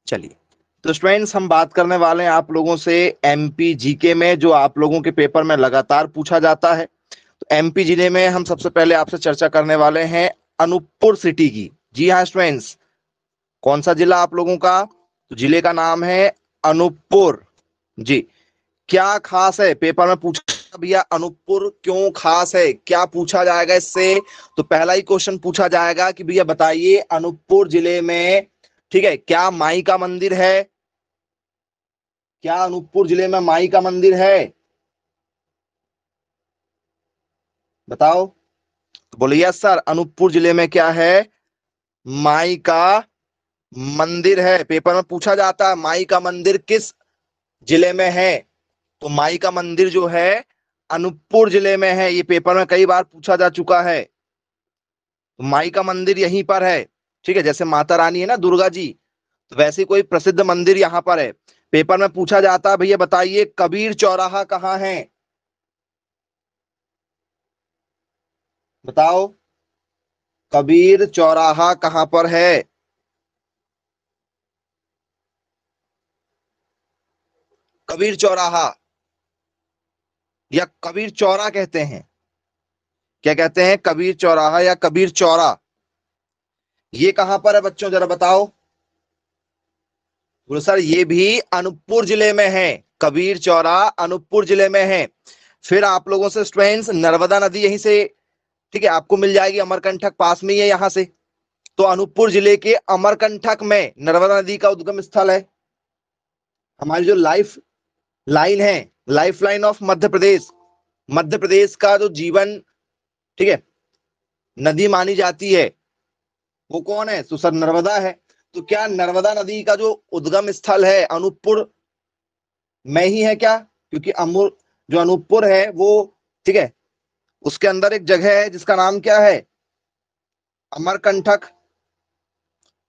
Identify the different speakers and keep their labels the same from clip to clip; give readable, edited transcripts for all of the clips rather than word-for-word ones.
Speaker 1: चलिए, तो स्टूडेंट्स हम बात करने वाले हैं आप लोगों से एमपी जीके में, जो आप लोगों के पेपर में लगातार पूछा जाता है। तो एमपी जिले में हम सबसे पहले आपसे चर्चा करने वाले हैं अनूपपुर सिटी की। जी हाँ स्टूडेंट्स, कौन सा जिला आप लोगों का? तो जिले का नाम है अनूपपुर। जी, क्या खास है? पेपर में पूछा भैया अनूपपुर क्यों खास है, क्या पूछा जाएगा इससे? तो पहला ही क्वेश्चन पूछा जाएगा कि भैया बताइए अनूपपुर जिले में, ठीक है, क्या माई का मंदिर है? क्या अनूपपुर जिले में माई का मंदिर है? बताओ। तो बोले यस सर, अनूपपुर जिले में क्या है? माई का मंदिर है। पेपर में पूछा जाता है माई का मंदिर किस जिले में है। तो माई का मंदिर जो है अनूपपुर जिले में है। ये पेपर में कई बार पूछा जा चुका है। तो माई का मंदिर यहीं पर है। ठीक है, जैसे माता रानी है ना, दुर्गा जी, तो वैसे कोई प्रसिद्ध मंदिर यहां पर है। पेपर में पूछा जाता है भैया बताइए कबीर चौराहा कहाँ है? बताओ, कबीर चौराहा कहां पर है? कबीर चौराहा या कबीर चौरा कहते हैं। क्या कहते हैं? कबीर चौराहा या कबीर चौरा। ये कहां पर है बच्चों, जरा बताओ। बोलो सर ये भी अनूपपुर जिले में है। कबीर चौरा अनूपपुर जिले में है। फिर आप लोगों से स्टूडेंट्स नर्मदा नदी यहीं से, ठीक है, आपको मिल जाएगी। अमरकंटक पास में ही है यहां से। तो अनूपपुर जिले के अमरकंटक में नर्मदा नदी का उद्गम स्थल है। हमारी जो लाइफ लाइन है, life line of Madhya Pradesh, Madhya Pradesh का जो जीवन, ठीक है, नदी मानी जाती है, वो कौन है? तो सर नर्मदा है। तो क्या नर्मदा नदी का जो उद्गम स्थल है अनूपपुर में ही है क्या? क्योंकि अमूर जो अनूपपुर है वो, ठीक है, उसके अंदर एक जगह है जिसका नाम क्या है? अमरकंटक।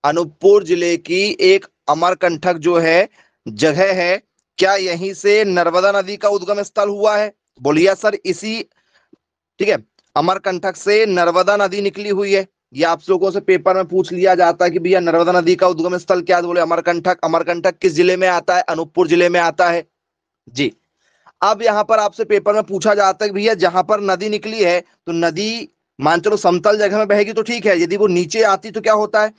Speaker 1: अनूपपुर जिले की एक अमरकंटक जो है जगह है, क्या यहीं से नर्मदा नदी का उद्गम स्थल हुआ है? बोलिए सर इसी, ठीक है, अमरकंटक से नर्मदा नदी निकली हुई है। ये आप लोगों से पेपर में पूछ लिया जाता है कि भैया नर्मदा नदी का उद्गम स्थल क्या है? तो बोले अमरकंटक। अमरकंटक किस जिले में आता है? अनूपपुर जिले में आता है। जी, अब यहां पर आपसे पेपर में पूछा जाता है कि भैया जहां पर नदी निकली है, तो नदी मान चलो समतल जगह में बहेगी तो ठीक है, यदि वो नीचे आती तो क्या होता है?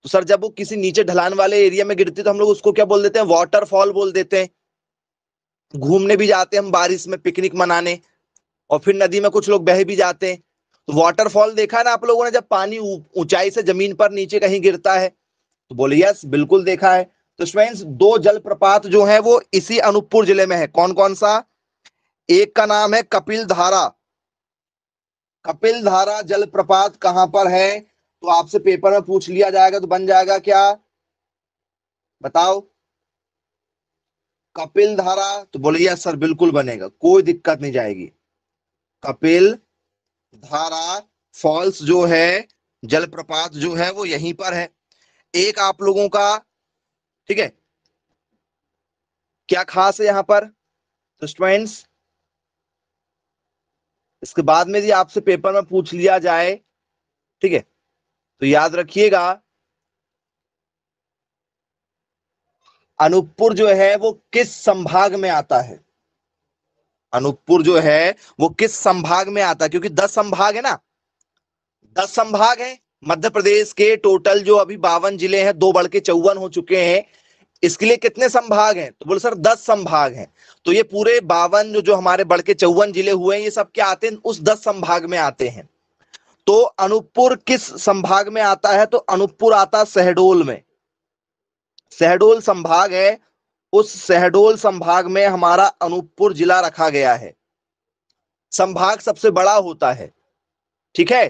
Speaker 1: तो सर जब वो किसी नीचे ढलान वाले एरिया में गिरती तो हम लोग उसको क्या बोल देते हैं? वाटरफॉल बोल देते हैं। घूमने भी जाते हैं हम बारिश में, पिकनिक मनाने, और फिर नदी में कुछ लोग बह भी जाते हैं। तो वाटरफॉल देखा है ना आप लोगों ने, जब पानी ऊंचाई से जमीन पर नीचे कहीं गिरता है? तो बोले यस बिल्कुल देखा है। तो स्टूडेंट्स दो जलप्रपात जो है वो इसी अनूपपुर जिले में है। कौन कौन सा? एक का नाम है कपिल धारा। कपिल धारा जलप्रपात कहां पर है? तो आपसे पेपर में पूछ लिया जाएगा तो बन जाएगा क्या? बताओ। कपिल धारा। तो बोले यस सर बिल्कुल बनेगा, कोई दिक्कत नहीं जाएगी। कपिल धारा फॉल्स जो है, जलप्रपात जो है वो यहीं पर है। एक आप लोगों का, ठीक है, क्या खास है यहां पर? तो स्टूडेंट्स इसके बाद में यदि आपसे पेपर में पूछ लिया जाए, ठीक है, तो याद रखिएगा अनूपपुर जो है वो किस संभाग में आता है? अनूपपुर जो है वो किस संभाग में आता है? क्योंकि 10 संभाग है ना, 10 संभाग है मध्य प्रदेश के। टोटल जो अभी 52 जिले हैं, 2 बढ़ के 54 हो चुके हैं। इसके लिए कितने संभाग हैं? तो बोले सर 10 संभाग हैं। तो ये पूरे 52 जो हमारे बढ़ के 54 जिले हुए हैं, ये सब क्या आते हैं? उस 10 संभाग में आते हैं। तो अनूपपुर किस संभाग में आता है? तो अनूपपुर आता शहडोल में। शहडोल संभाग है, उस शहडोल संभाग में हमारा अनूपपुर जिला रखा गया है। संभाग सबसे बड़ा होता है, ठीक है।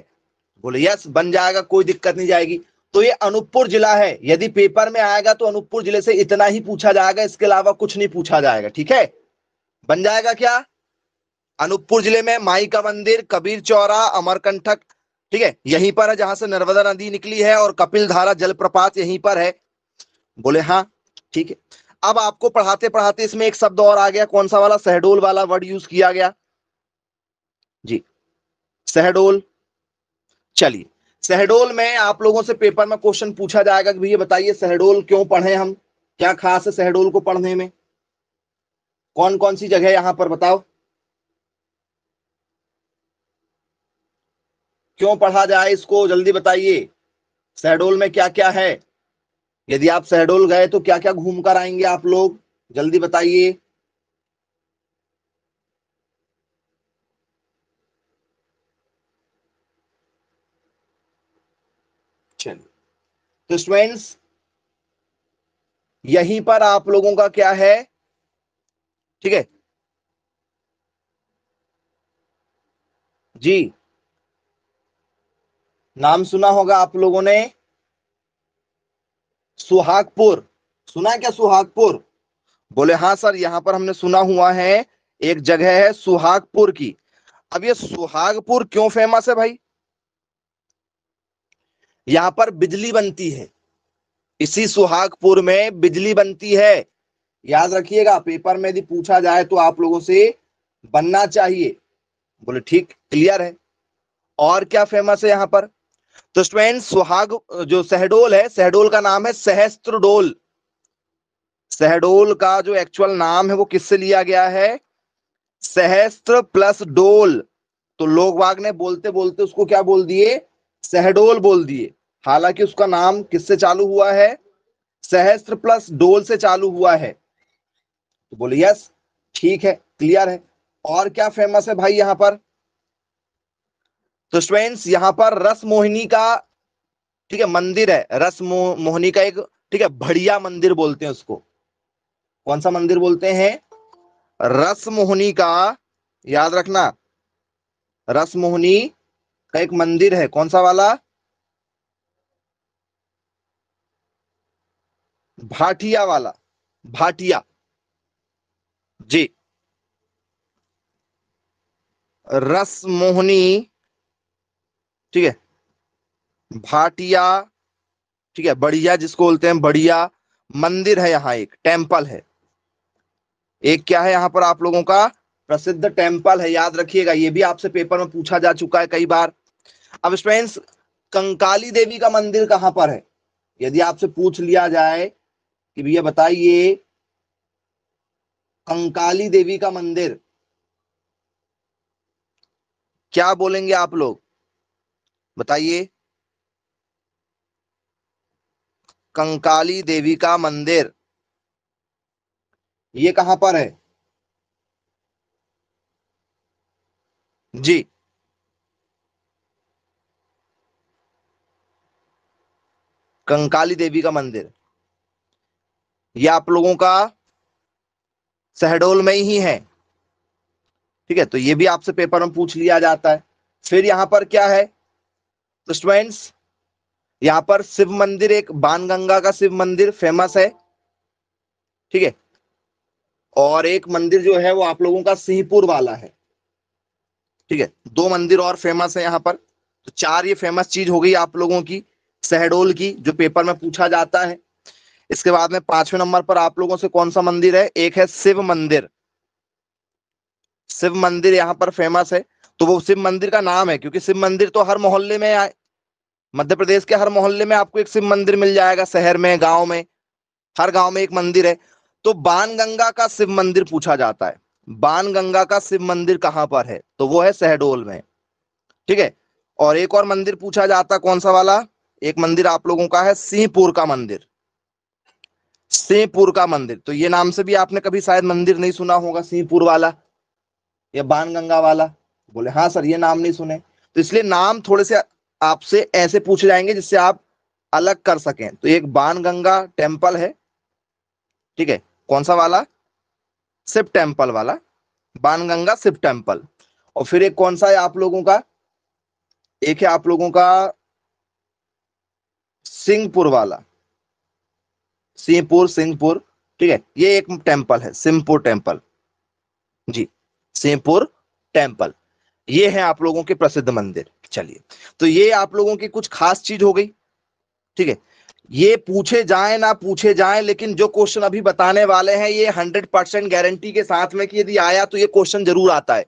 Speaker 1: बोले यस बन जाएगा, कोई दिक्कत नहीं जाएगी। तो ये अनूपपुर जिला है। यदि पेपर में आएगा तो अनूपपुर जिले से इतना ही पूछा जाएगा, इसके अलावा कुछ नहीं पूछा जाएगा, ठीक है। बन जाएगा क्या? अनूपपुर जिले में माई का मंदिर, कबीर चौरा, अमरकंटक, ठीक है, यहीं पर है जहां से नर्मदा नदी निकली है, और कपिल धारा जलप्रपात यहीं पर है। बोले हाँ ठीक है। अब आपको पढ़ाते पढ़ाते इसमें एक शब्द और आ गया। कौन सा वाला? शहडोल वाला वर्ड यूज किया गया जी, शहडोल। चलिए, शहडोल में आप लोगों से पेपर में क्वेश्चन पूछा जाएगा कि भैया बताइए शहडोल क्यों पढ़े हम? क्या खास है शहडोल को पढ़ने में? कौन कौन सी जगह यहां पर बताओ, क्यों पढ़ा जाए इसको, जल्दी बताइए। शहडोल में क्या क्या है? यदि आप शहडोल गए तो क्या क्या घूम कर आएंगे आप लोग, जल्दी बताइए। चलिए, तो स्टूडेंट्स यहीं पर आप लोगों का क्या है, ठीक है जी, नाम सुना होगा आप लोगों ने, सुहागपुर। सुना है क्या सुहागपुर? बोले हाँ सर, यहां पर हमने सुना हुआ है, एक जगह है सुहागपुर की। अब ये सुहागपुर क्यों फेमस है भाई? यहां पर बिजली बनती है, इसी सुहागपुर में बिजली बनती है। याद रखिएगा, पेपर में यदि पूछा जाए तो आप लोगों से बनना चाहिए। बोले ठीक, क्लियर है। और क्या फेमस है यहां पर? तो स्टूडेंट सुहाग जो शहडोल है, शहडोल का नाम है सहस्त्रडोल। शहडोल का जो एक्चुअल नाम है वो किससे लिया गया है? सहस्त्र प्लस डोल। तो लोग वाग ने बोलते बोलते उसको क्या बोल दिए? शहडोल बोल दिए। हालांकि उसका नाम किससे चालू हुआ है? सहस्त्र प्लस डोल से चालू हुआ है। तो बोले यस, ठीक है, क्लियर है। और क्या फेमस है भाई यहां पर? तो स्टूडेंट्स यहां पर रस मोहिनी का, ठीक है, मंदिर है। मोहिनी का एक, ठीक है, बढ़िया मंदिर बोलते हैं उसको। कौन सा मंदिर बोलते हैं? रस मोहिनी का, याद रखना, रस मोहिनी का एक मंदिर है। कौन सा वाला? भाटिया वाला, भाटिया जी, रस मोहिनी, ठीक है, भाटिया, ठीक है, बढ़िया जिसको बोलते हैं बढ़िया मंदिर है। यहाँ एक टेम्पल है, एक क्या है यहाँ पर आप लोगों का प्रसिद्ध टेम्पल है। याद रखिएगा, ये भी आपसे पेपर में पूछा जा चुका है कई बार। अब स्टूडेंट्स, कंकाली देवी का मंदिर कहां पर है? यदि आपसे पूछ लिया जाए कि भैया बताइए, कंकाली देवी का मंदिर, क्या बोलेंगे आप लोग, बताइए। कंकाली देवी का मंदिर ये कहां पर है जी? कंकाली देवी का मंदिर ये आप लोगों का शहडोल में ही है, ठीक है। तो ये भी आपसे पेपर में पूछ लिया जाता है। फिर यहां पर क्या है? तो स्टूडेंट्स यहां पर शिव मंदिर, एक बाणगंगा का शिव मंदिर फेमस है, ठीक है। और एक मंदिर जो है वो आप लोगों का सिंहपुर वाला है, ठीक है। दो मंदिर और फेमस है यहाँ पर। तो चार ये फेमस चीज हो गई आप लोगों की शहडोल की, जो पेपर में पूछा जाता है। इसके बाद में पांचवें नंबर पर आप लोगों से कौन सा मंदिर है? एक है शिव मंदिर। शिव मंदिर यहाँ पर फेमस है। तो वो शिव मंदिर का नाम है क्योंकि शिव मंदिर तो हर मोहल्ले में आए, मध्य प्रदेश के हर मोहल्ले में आपको एक शिव मंदिर मिल जाएगा, शहर में, गांव में, हर गांव में एक मंदिर है। तो बाणगंगा का शिव मंदिर पूछा जाता है। बाणगंगा का शिव मंदिर कहां पर है? तो वो है शहडोल में, ठीक है। और एक और मंदिर पूछा जाता, कौन सा वाला? एक मंदिर आप लोगों का है सिंहपुर का मंदिर। सिंहपुर का मंदिर, तो ये नाम से भी आपने कभी शायद मंदिर नहीं सुना होगा, सिंहपुर वाला या बाणगंगा वाला। बोले हाँ सर, ये नाम नहीं सुने। तो इसलिए नाम थोड़े से आपसे ऐसे पूछे जाएंगे जिससे आप अलग कर सकें। तो एक बाणगंगा टेम्पल है, ठीक है। कौन सा वाला? शिव टेम्पल वाला, बाणगंगा शिव टेम्पल। और फिर एक कौन सा है आप लोगों का? एक है आप लोगों का सिंहपुर वाला, सिंहपुर, सिंहपुर, ठीक है। ये एक टेम्पल है सिंहपुर टेम्पल जी, सिंहपुर टेम्पल। ये है आप लोगों के प्रसिद्ध मंदिर। चलिए, तो ये आप लोगों की कुछ खास चीज हो गई, ठीक है। ये पूछे जाए ना पूछे जाए, लेकिन जो क्वेश्चन अभी बताने वाले हैं ये 100% गारंटी के साथ में कि यदि आया तो ये क्वेश्चन जरूर आता है।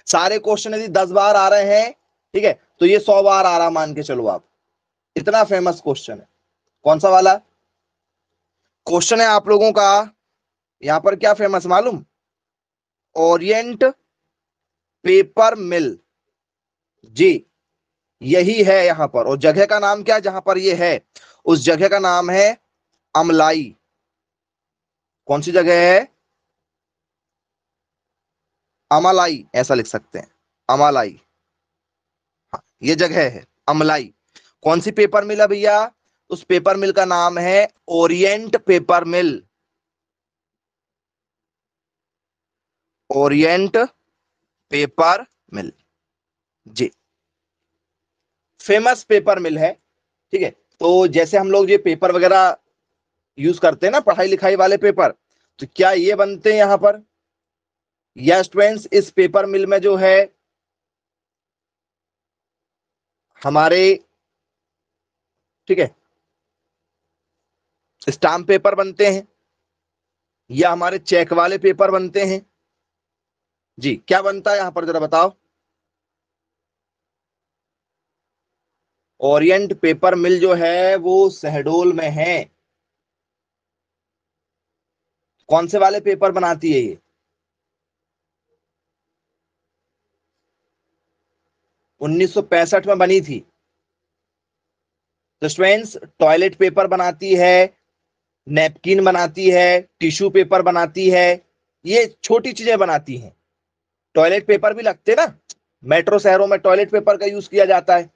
Speaker 1: सारे क्वेश्चन यदि 10 बार आ रहे हैं, ठीक है, तो ये 100 बार आ रहा, मान के चलो आप। इतना फेमस क्वेश्चन है। कौन सा वाला? क्वेश्चन है आप लोगों का यहां पर क्या फेमस मालूम? ओरिएंट पेपर मिल। जी, यही है यहां पर। और जगह का नाम क्या है जहां पर ये है? उस जगह का नाम है अमलाई। कौन सी जगह है? अमलाई, ऐसा लिख सकते हैं, अमलाई। हाँ, ये जगह है अमलाई। कौन सी पेपर मिल है भैया? उस पेपर मिल का नाम है ओरिएंट पेपर मिल। ओरिएंट पेपर मिल, जी, फेमस पेपर मिल है। ठीक है, तो जैसे हम लोग ये पेपर वगैरह यूज करते हैं ना, पढ़ाई लिखाई वाले पेपर, तो क्या ये बनते हैं यहां पर? यस स्टूडेंट्स, इस पेपर मिल में जो है हमारे, ठीक है, स्टाम्प पेपर बनते हैं या हमारे चेक वाले पेपर बनते हैं। जी, क्या बनता है यहां पर जरा बताओ? ओरिएंट पेपर मिल जो है वो शहडोल में है। कौन से वाले पेपर बनाती है ये? 1965 में बनी थी। तो स्टूडेंट्स, टॉयलेट पेपर बनाती है, नैपकिन बनाती है, टिश्यू पेपर बनाती है, ये छोटी चीजें बनाती हैं। टॉयलेट पेपर भी लगते हैं ना, मेट्रो शहरों में टॉयलेट पेपर का यूज किया जाता है,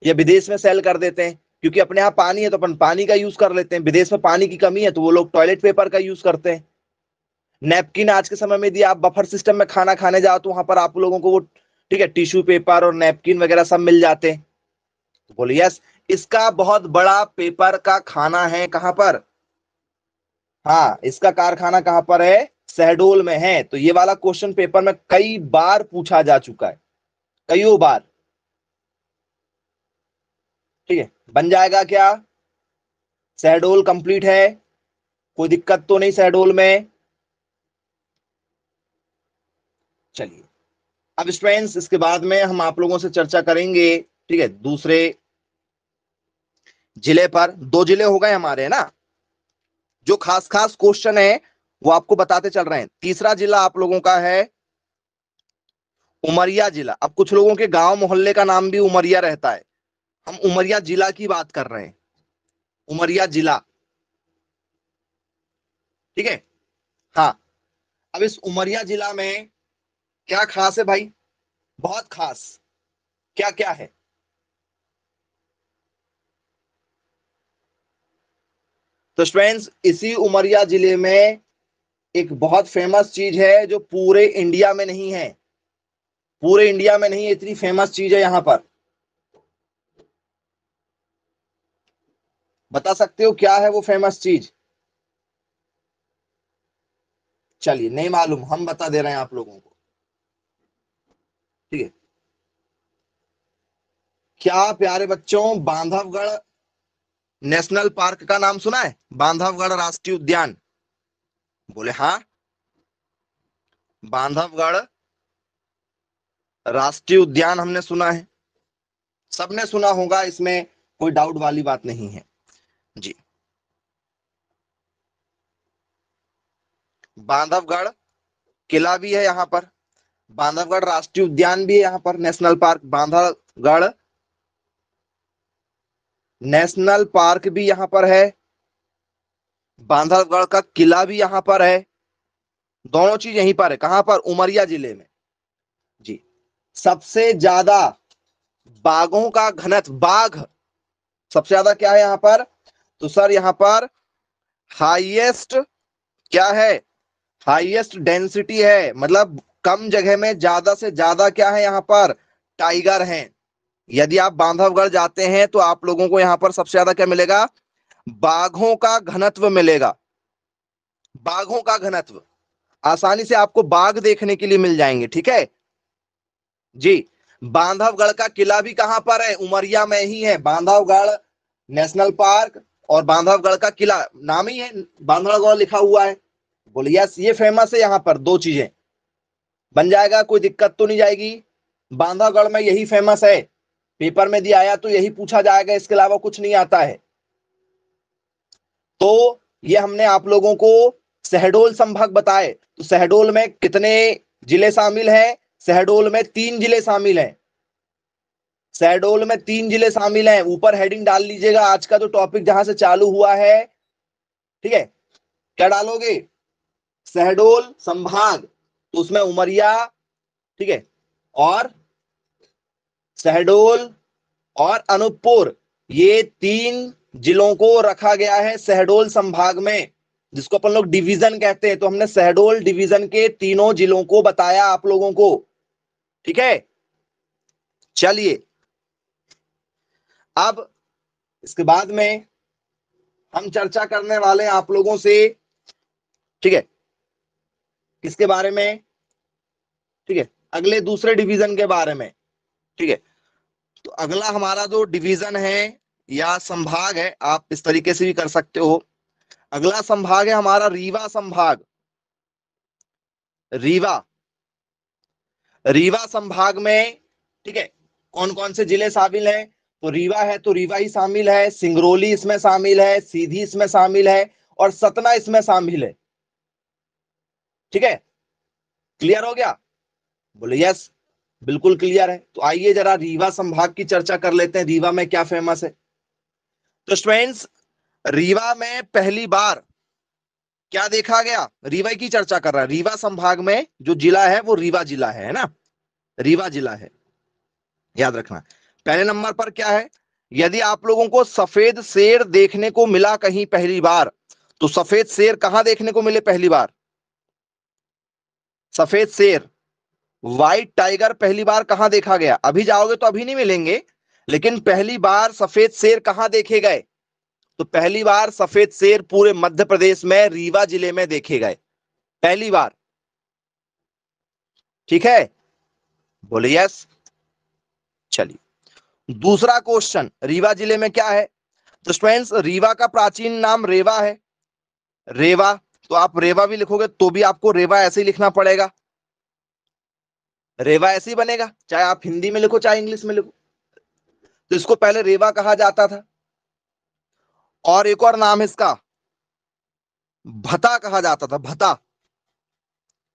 Speaker 1: या विदेश में सेल कर देते हैं, क्योंकि अपने यहाँ पानी है तो अपन पानी का यूज कर लेते हैं, विदेश में पानी की कमी है तो वो लोग टॉयलेट पेपर का यूज करते हैं। नैपकिन आज के समय में यदि आप बफर सिस्टम में खाना खाने जाओ तो वहां पर आप लोगों को वो, ठीक है, टिश्यू पेपर और नैपकिन वगैरह सब मिल जाते हैं। तो बोलिए यस, इसका बहुत बड़ा पेपर का खाना है कहां पर? हाँ, इसका कारखाना कहां पर है? शहडोल में है। तो ये वाला क्वेश्चन पेपर में कई बार पूछा जा चुका है, कईयों बार। ठीक है, बन जाएगा क्या? शहडोल कंप्लीट है, कोई दिक्कत तो नहीं शहडोल में? चलिए, अब स्टूडेंट्स इसके बाद में हम आप लोगों से चर्चा करेंगे, ठीक है, दूसरे जिले पर। दो जिले हो गए हमारे, है ना? जो खास खास क्वेश्चन है वो आपको बताते चल रहे हैं। तीसरा जिला आप लोगों का है उमरिया जिला। अब कुछ लोगों के गांव मोहल्ले का नाम भी उमरिया रहता है, हम उमरिया जिला की बात कर रहे हैं, उमरिया जिला। ठीक है, हाँ। अब इस उमरिया जिला में क्या खास है भाई? बहुत खास। क्या क्या है? तो स्टूडेंट्स, इसी उमरिया जिले में एक बहुत फेमस चीज है जो पूरे इंडिया में नहीं है, पूरे इंडिया में नहीं, इतनी फेमस चीज है यहां पर। बता सकते हो क्या है वो फेमस चीज? चलिए, नहीं मालूम, हम बता दे रहे हैं आप लोगों को। ठीक है, क्या प्यारे बच्चों, बांधवगढ़ नेशनल पार्क का नाम सुना है? बांधवगढ़ राष्ट्रीय उद्यान। बोले हाँ, बांधवगढ़ राष्ट्रीय उद्यान हमने सुना है, सबने सुना होगा, इसमें कोई डाउट वाली बात नहीं है। जी, बांधवगढ़ किला भी है यहाँ पर, बांधवगढ़ राष्ट्रीय उद्यान भी है यहाँ पर, national park Bandhavgarh national park भी यहाँ पर है, बांधवगढ़ का किला भी यहाँ पर है। दोनों चीज यहीं पर है, कहां पर? उमरिया जिले में। जी, सबसे ज्यादा बाघों का घनत्व, बाघ सबसे ज्यादा क्या है यहाँ पर? तो सर यहाँ पर हाईएस्ट क्या है? हाईएस्ट डेंसिटी है, मतलब कम जगह में ज्यादा से ज्यादा क्या है यहाँ पर? टाइगर हैं। यदि आप बांधवगढ़ जाते हैं तो आप लोगों को यहाँ पर सबसे ज्यादा क्या मिलेगा? बाघों का घनत्व मिलेगा, बाघों का घनत्व। आसानी से आपको बाघ देखने के लिए मिल जाएंगे, ठीक है जी। बांधवगढ़ का किला भी कहां पर है? उमरिया में ही है, बांधवगढ़ नेशनल पार्क और बांधवगढ़ का किला, नाम ही है, बांधवगढ़ लिखा हुआ है। बोलिए यस, ये फेमस है यहाँ पर, दो चीजें बन जाएगा, कोई दिक्कत तो नहीं जाएगी। बांधवगढ़ में यही फेमस है, पेपर में दिया आया तो यही पूछा जाएगा, इसके अलावा कुछ नहीं आता है। तो ये हमने आप लोगों को शहडोल संभाग बताए। तो शहडोल में कितने जिले शामिल हैं? शहडोल में 3 जिले शामिल हैं। शहडोल में 3 जिले शामिल हैं। ऊपर हेडिंग डाल लीजिएगा, आज का जो टॉपिक जहां से चालू हुआ है, ठीक है, क्या डालोगे? शहडोल संभाग, तो उसमें उमरिया, ठीक है, और शहडोल और अनूपपुर, ये 3 जिलों को रखा गया है शहडोल संभाग में, जिसको अपन लोग डिवीजन कहते हैं। तो हमने शहडोल डिवीजन के तीनों जिलों को बताया आप लोगों को, ठीक है। चलिए, अब इसके बाद में हम चर्चा करने वाले हैं आप लोगों से, ठीक है, किसके बारे में? ठीक है, अगले दूसरे डिवीजन के बारे में, ठीक है। तो अगला हमारा जो डिवीजन है या संभाग है, आप इस तरीके से भी कर सकते हो। अगला संभाग है हमारा रीवा संभाग। रीवा, रीवा संभाग में, ठीक है, कौन कौन से जिले शामिल हैं? तो रीवा है तो रीवा ही शामिल है, सिंगरौली इसमें शामिल है, सीधी इसमें शामिल है, और सतना इसमें शामिल है, ठीक है। क्लियर हो गया? बोले यस, बिल्कुल क्लियर है। तो आइए जरा रीवा संभाग की चर्चा कर लेते हैं, रीवा में क्या फेमस है। तो स्टूडेंट्स, रीवा में पहली बार क्या देखा गया? रीवा की चर्चा कर रहा है। रीवा संभाग में जो जिला है वो रीवा जिला है ना, रीवा जिला है, याद रखना। पहले नंबर पर क्या है? यदि आप लोगों को सफेद शेर देखने को मिला कहीं पहली बार, तो सफेद शेर कहां देखने को मिले पहली बार? सफेद शेर, व्हाइट टाइगर पहली बार कहां देखा गया? अभी जाओगे तो अभी नहीं मिलेंगे, लेकिन पहली बार सफेद शेर कहां देखे गए? तो पहली बार सफेद शेर पूरे मध्य प्रदेश में रीवा जिले में देखे गए, पहली बार, ठीक है। बोले यस। चलिए, दूसरा क्वेश्चन, रीवा जिले में क्या है? तो स्टूडेंट्स, रीवा का प्राचीन नाम रेवा है। रेवा, तो आप रेवा भी लिखोगे तो भी आपको रेवा ऐसे ही लिखना पड़ेगा, रेवा ऐसे ही बनेगा, चाहे आप हिंदी में लिखो चाहे इंग्लिश में लिखो। तो इसको पहले रेवा कहा जाता था, और एक और नाम है इसका, भता कहा जाता था। भता,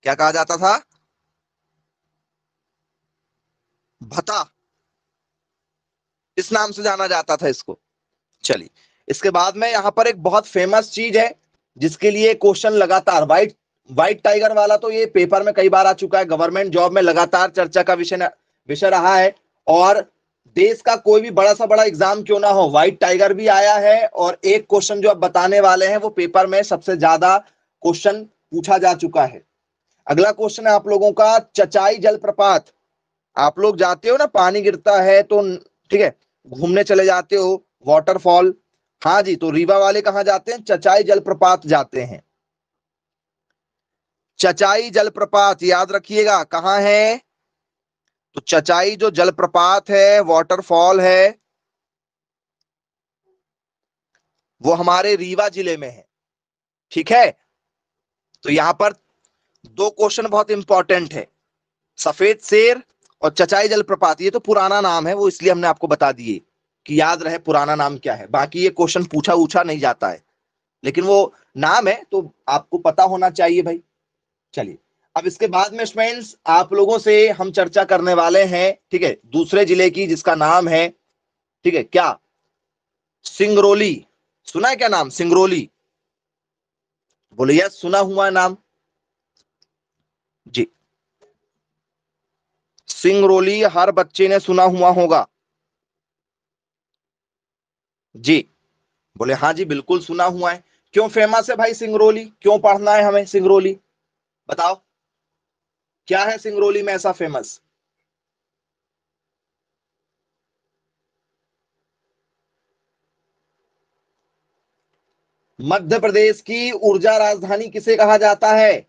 Speaker 1: क्या कहा जाता था? भता, इस नाम से जाना जाता था इसको। चलिए, इसके बाद में यहां पर एक बहुत फेमस चीज है जिसके लिए क्वेश्चन लगातार, व्हाइट व्हाइट टाइगर वाला तो ये पेपर में कई बार आ चुका है, गवर्नमेंट जॉब में लगातार चर्चा का विषय रहा है। और देश का कोई भी बड़ा सा बड़ा एग्जाम क्यों ना हो, व्हाइट टाइगर भी आया है, और एक क्वेश्चन जो अब बताने वाले हैं वो पेपर में सबसे ज्यादा क्वेश्चन पूछा जा चुका है। अगला क्वेश्चन है आप लोगों का चचाई जलप्रपात। आप लोग जाते हो ना, पानी गिरता है तो, ठीक है, घूमने चले जाते हो, वाटरफॉल। हाँ जी, तो रीवा वाले कहां जाते हैं? चचाई जलप्रपात जाते हैं। चचाई जलप्रपात याद रखिएगा कहां है? तो चचाई जो जलप्रपात है, वाटरफॉल है, वो हमारे रीवा जिले में है, ठीक है। तो यहां पर 2 क्वेश्चन बहुत इंपॉर्टेंट है, सफेद शेर और चचाई जलप्रपात। ये तो पुराना नाम है, वो इसलिए हमने आपको बता दिए कि याद रहे पुराना नाम क्या है। बाकी ये क्वेश्चन पूछा नहीं जाता है, लेकिन वो नाम है तो आपको पता होना चाहिए भाई। चलिए, अब इसके बाद में स्टूडेंट्स आप लोगों से हम चर्चा करने वाले हैं, ठीक है, दूसरे जिले की, जिसका नाम है, ठीक है, क्या? सिंगरौली। सुना है क्या नाम? सिंगरौली, बोलिए सुना हुआ नाम जी। सिंगरौली हर बच्चे ने सुना हुआ होगा जी। बोले हाँ जी, बिल्कुल सुना हुआ है। क्यों फेमस है भाई सिंगरौली? क्यों पढ़ना है हमें सिंगरौली? बताओ, क्या है सिंगरौली में ऐसा फेमस? मध्य प्रदेश की ऊर्जा राजधानी किसे कहा जाता है?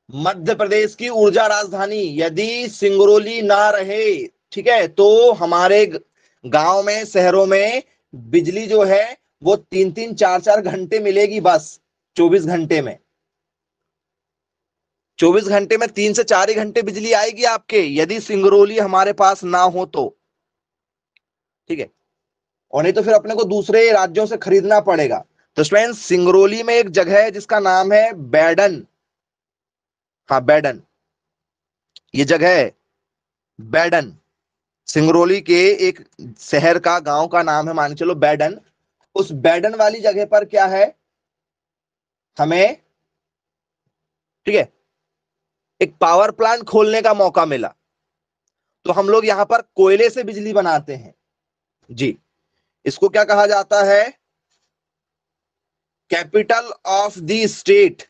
Speaker 1: मध्य प्रदेश की ऊर्जा राजधानी, यदि सिंगरौली ना रहे, ठीक है, तो हमारे गांव में, शहरों में बिजली जो है वो 3-3 4-4 घंटे मिलेगी बस, 24 घंटे में। 24 घंटे में 3 से 4 ही घंटे बिजली आएगी आपके, यदि सिंगरौली हमारे पास ना हो तो, ठीक है। और नहीं तो फिर अपने को दूसरे राज्यों से खरीदना पड़ेगा। तो स्टूडेंट्स सिंगरौली में एक जगह है जिसका नाम है बैडन। हाँ बैडन, ये जगह है बैडन। सिंगरौली के एक शहर का, गांव का नाम है, मान के चलो बैडन। उस बैडन वाली जगह पर क्या है, हमें, ठीक है, एक पावर प्लांट खोलने का मौका मिला। तो हम लोग यहां पर कोयले से बिजली बनाते हैं जी। इसको क्या कहा जाता है, कैपिटल ऑफ द स्टेट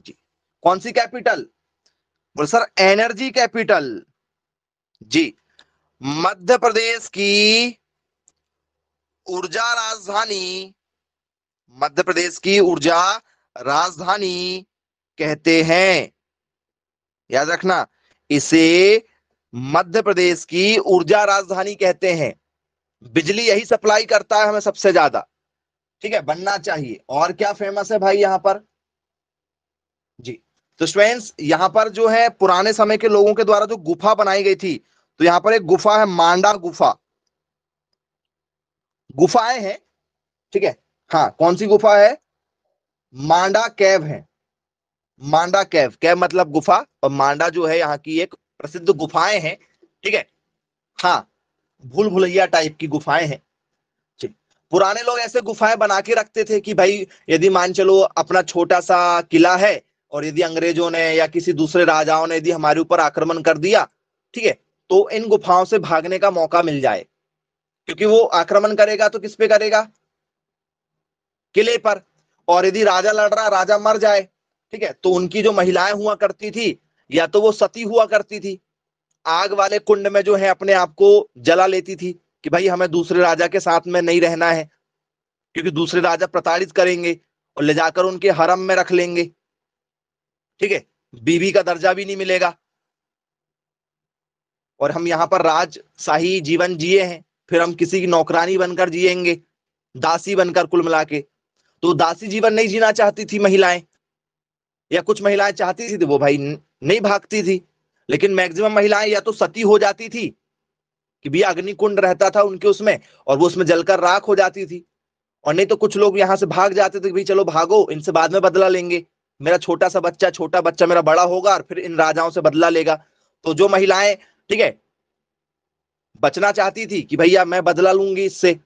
Speaker 1: जी। कौन सी कैपिटल, बोले sir energy capital G. Madhya Pradesh की ऊर्जा राजधानी, मध्य प्रदेश की ऊर्जा राजधानी कहते हैं, याद रखना, इसे मध्य प्रदेश की ऊर्जा राजधानी कहते हैं। बिजली यही सप्लाई करता है हमें सबसे ज्यादा, ठीक है, बनना चाहिए। और क्या फेमस है भाई यहां पर जी। तो स्टूडेंट्स यहां पर जो है पुराने समय के लोगों के द्वारा जो गुफा बनाई गई थी, तो यहां पर एक गुफा है मांडा गुफा, गुफाएं हैं, ठीक है। हाँ कौन सी गुफा है, मांडा कैव है। मांडा कैव, कैव मतलब गुफा, और मांडा जो है यहाँ की एक प्रसिद्ध गुफाएं हैं, ठीक है। हाँ भूल भुलैया टाइप की गुफाएं हैं। ठीक। पुराने लोग ऐसे गुफाएं बना के रखते थे कि भाई यदि मान चलो अपना छोटा सा किला है, और यदि अंग्रेजों ने या किसी दूसरे राजाओं ने यदि हमारे ऊपर आक्रमण कर दिया, ठीक है, तो इन गुफाओं से भागने का मौका मिल जाए। क्योंकि वो आक्रमण करेगा तो किस पे करेगा, किले पर। और यदि राजा लड़ रहा, राजा मर जाए, ठीक है, तो उनकी जो महिलाएं हुआ करती थी, या तो वो सती हुआ करती थी, आग वाले कुंड में जो है अपने आप को जला लेती थी कि भाई हमें दूसरे राजा के साथ में नहीं रहना है, क्योंकि दूसरे राजा प्रताड़ित करेंगे और ले जाकर उनके हरम में रख लेंगे, ठीक है, बीवी का दर्जा भी नहीं मिलेगा। और हम यहाँ पर राजशाही जीवन जिए हैं, फिर हम किसी की नौकरानी बनकर जिएंगे, दासी बनकर, कुल मिला के। तो दासी जीवन नहीं जीना चाहती थी महिलाएं, या कुछ महिलाएं चाहती थी तो वो भाई नहीं भागती थी। लेकिन मैक्सिमम महिलाएं या तो सती हो जाती थी कि भैया अग्निकुंड रहता था उनके उसमें, और वो उसमें जलकर राख हो जाती थी। और नहीं तो कुछ लोग यहां से भाग जाते थे कि भाई चलो भागो, इनसे बाद में बदला लेंगे, मेरा छोटा बच्चा मेरा बड़ा होगा और फिर इन राजाओं से बदला लेगा। तो जो महिलाएं, ठीक है, बचना चाहती थी कि भैया मैं बदला लूंगी इससे,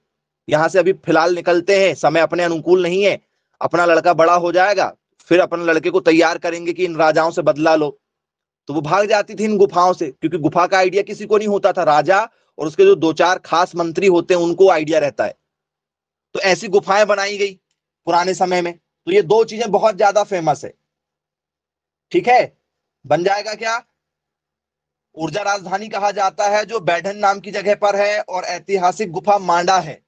Speaker 1: यहां से अभी फिलहाल निकलते हैं, समय अपने अनुकूल नहीं है, अपना लड़का बड़ा हो जाएगा, फिर अपने लड़के को तैयार करेंगे कि इन राजाओं से बदला लो। तो वो भाग जाती थी इन गुफाओं से, क्योंकि गुफा का आइडिया किसी को नहीं होता था, राजा और उसके जो दो चार खास मंत्री होते हैं उनको आइडिया रहता है। तो ऐसी गुफाएं बनाई गई पुराने समय में। तो ये दो चीजें बहुत ज्यादा फेमस है, ठीक है। बन जाएगा क्या, ऊर्जा राजधानी कहा जाता है जो बैठन नाम की जगह पर है, और ऐतिहासिक गुफा मांडा है।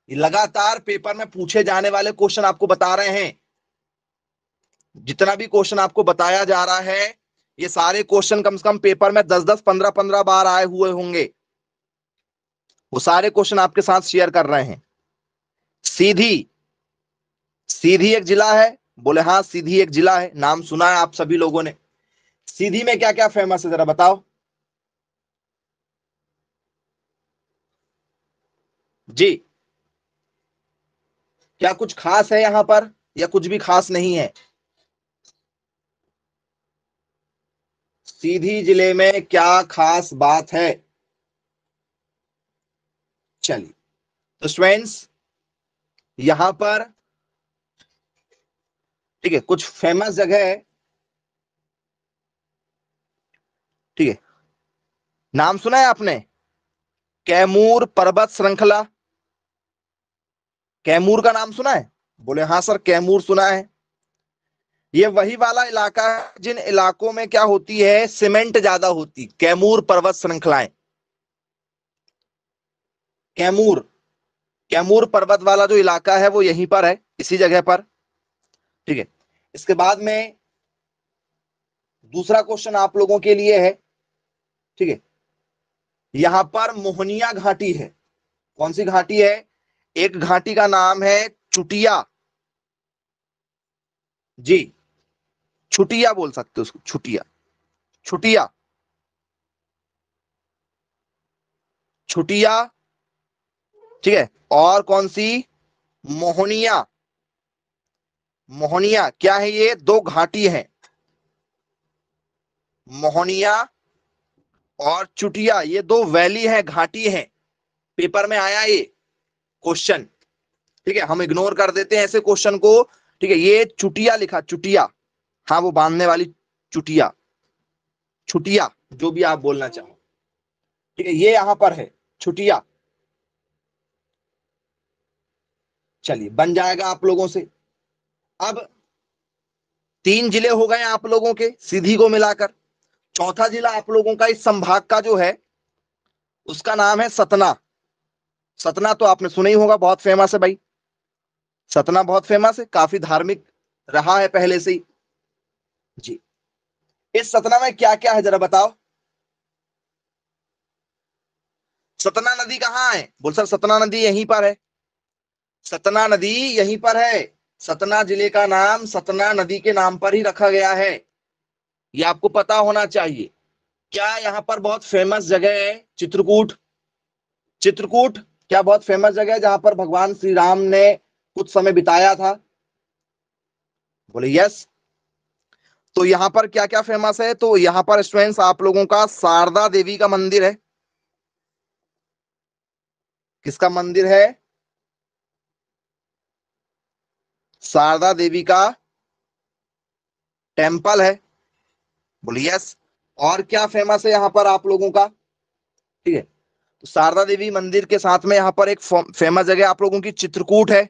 Speaker 1: ये लगातार पेपर में पूछे जाने वाले क्वेश्चन आपको बता रहे हैं। जितना भी क्वेश्चन आपको बताया जा रहा है, ये सारे क्वेश्चन कम से कम पेपर में 10-10, 15-15 बार आए हुए होंगे। वो सारे क्वेश्चन आपके साथ शेयर कर रहे हैं। सीधी, सीधी एक जिला है, बोले हाँ सीधी एक जिला है, नाम सुना है आप सभी लोगों ने। सीधी में क्या क्या फेमस है जरा बताओ जी। क्या कुछ खास है यहां पर, या कुछ भी खास नहीं है, सीधी जिले में क्या खास बात है। चलिए, तो स्टूडेंट्स यहां पर, ठीक है, कुछ फेमस जगह है, ठीक है। नाम सुना है आपने, कैमूर पर्वत श्रृंखला, कैमूर का नाम सुना है, बोले हाँ सर कैमूर सुना है। ये वही वाला इलाका है जिन इलाकों में क्या होती है, सीमेंट ज्यादा होती, कैमूर पर्वत श्रृंखलाएं। कैमूर, कैमूर पर्वत वाला जो इलाका है वो यहीं पर है, इसी जगह पर, ठीक है। इसके बाद में दूसरा क्वेश्चन आप लोगों के लिए है, ठीक है। यहां पर मोहनिया घाटी है। कौन सी घाटी है, एक घाटी का नाम है चुटिया जी, छुटिया बोल सकते हो उसको, छुटिया, छुटिया, छुटिया ठीक है। और कौन सी? मोहनिया। मोहनिया क्या है? ये दो घाटी है, मोहनिया और चुटिया, ये दो वैली है, घाटी है। पेपर में आया ये क्वेश्चन, ठीक है, हम इग्नोर कर देते हैं ऐसे क्वेश्चन को। ठीक है, ये चुटिया लिखा, चुटिया, हाँ वो बांधने वाली चुटिया, छुटिया, जो भी आप बोलना चाहो। ठीक है, ये यहां पर है छुटिया। चलिए बन जाएगा आप लोगों से। अब 3 जिले हो गए आप लोगों के सीधी को मिलाकर। चौथा जिला आप लोगों का इस संभाग का जो है उसका नाम है सतना। सतना तो आपने सुना ही होगा, बहुत फेमस है भाई। सतना बहुत फेमस है, काफी धार्मिक रहा है पहले से ही जी। इस सतना में क्या क्या है जरा बताओ। सतना नदी कहाँ है? बोल सर सतना नदी यहीं पर है। सतना नदी यहीं पर है। सतना जिले का नाम सतना नदी के नाम पर ही रखा गया है, ये आपको पता होना चाहिए। क्या यहाँ पर बहुत फेमस जगह है चित्रकूट? चित्रकूट क्या बहुत फेमस जगह है जहां पर भगवान श्री राम ने कुछ समय बिताया था? बोले यस। तो यहाँ पर क्या क्या फेमस है? तो यहाँ पर स्टूडेंट्स आप लोगों का शारदा देवी का मंदिर है। किसका मंदिर है? शारदा देवी का टेम्पल है। बोलिए यस। और क्या फेमस है यहाँ पर आप लोगों का? ठीक है, तो शारदा देवी मंदिर के साथ में यहाँ पर एक फेमस जगह आप लोगों की चित्रकूट है।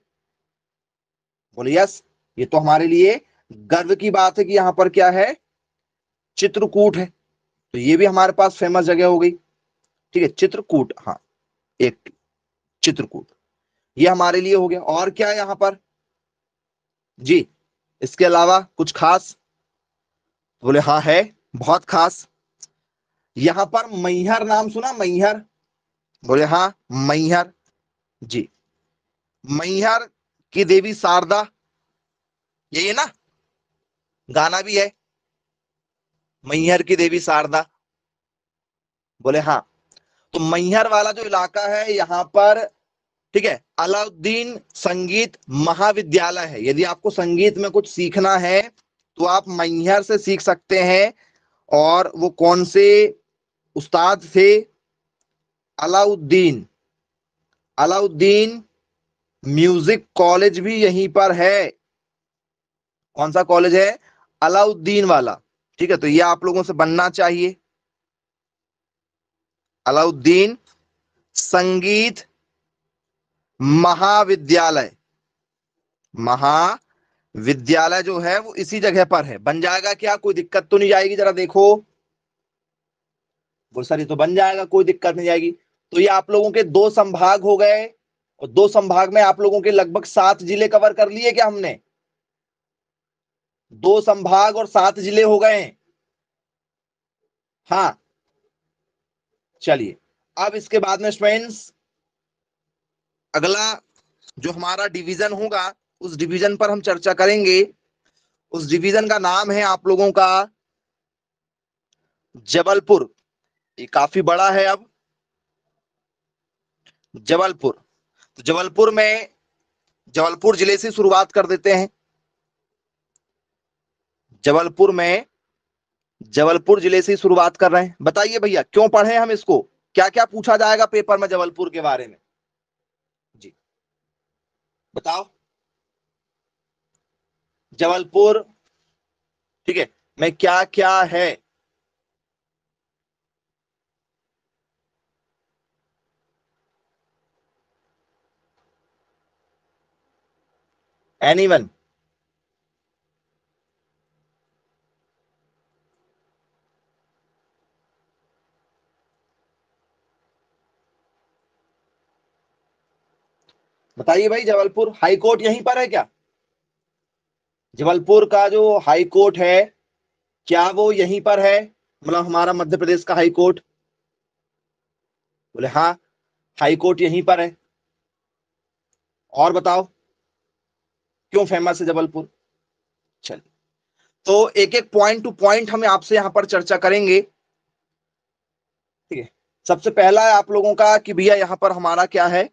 Speaker 1: बोलिए यस। ये तो हमारे लिए गर्व की बात है कि यहाँ पर क्या है? चित्रकूट है। तो ये भी हमारे पास फेमस जगह हो गई। ठीक है, चित्रकूट, हाँ एक चित्रकूट, ये हमारे लिए हो गया। और क्या है यहाँ पर जी? इसके अलावा कुछ खास? बोले हाँ है, बहुत खास। यहाँ पर मैहर नाम सुना? मैहर? बोले हाँ मैहर जी। मैहर की देवी शारदा, यही है ना, गाना भी है मैहर की देवी शारदा। बोले हाँ। तो मैहर वाला जो इलाका है यहाँ पर, ठीक है, अलाउद्दीन संगीत महाविद्यालय है। यदि आपको संगीत में कुछ सीखना है तो आप मैहर से सीख सकते हैं। और वो कौन से उस्ताद थे? अलाउद्दीन। अलाउद्दीन म्यूजिक कॉलेज भी यहीं पर है। कौन सा कॉलेज है? अलाउद्दीन वाला। ठीक है, तो ये आप लोगों से बनना चाहिए। अलाउद्दीन संगीत महाविद्यालय, महाविद्यालय जो है वो इसी जगह पर है। बन जाएगा क्या? कोई दिक्कत तो नहीं जाएगी? जरा देखो। बोल सर ये तो बन जाएगा, कोई दिक्कत नहीं जाएगी। तो ये आप लोगों के 2 संभाग हो गए, और 2 संभाग में आप लोगों के लगभग 7 जिले कवर कर लिए क्या हमने? 2 संभाग और 7 जिले हो गए हैं। हाँ चलिए, अब इसके बाद में स्टूडेंट्स अगला जो हमारा डिवीजन होगा उस डिवीजन पर हम चर्चा करेंगे। उस डिवीजन का नाम है आप लोगों का जबलपुर। ये काफी बड़ा है। अब जबलपुर, तो जबलपुर में जबलपुर जिले से शुरुआत कर देते हैं। जबलपुर में जबलपुर जिले से शुरुआत कर रहे हैं। बताइए भैया क्यों पढ़े हम इसको? क्या क्या पूछा जाएगा पेपर में जबलपुर के बारे में जी? बताओ। जबलपुर, ठीक है, में क्या क्या है? एनीवन? बताइए भाई, जबलपुर हाई कोर्ट यहीं पर है क्या? जबलपुर का जो हाई कोर्ट है क्या वो यहीं पर है? मतलब हमारा मध्य प्रदेश का हाई कोर्ट? बोले हाँ, हाई कोर्ट यहीं पर है। और बताओ क्यों फेमस है जबलपुर? चलिए, तो एक एक पॉइंट टू पॉइंट हम आपसे यहां पर चर्चा करेंगे। ठीक है, सबसे पहला है आप लोगों का कि भैया यहां पर हमारा क्या है?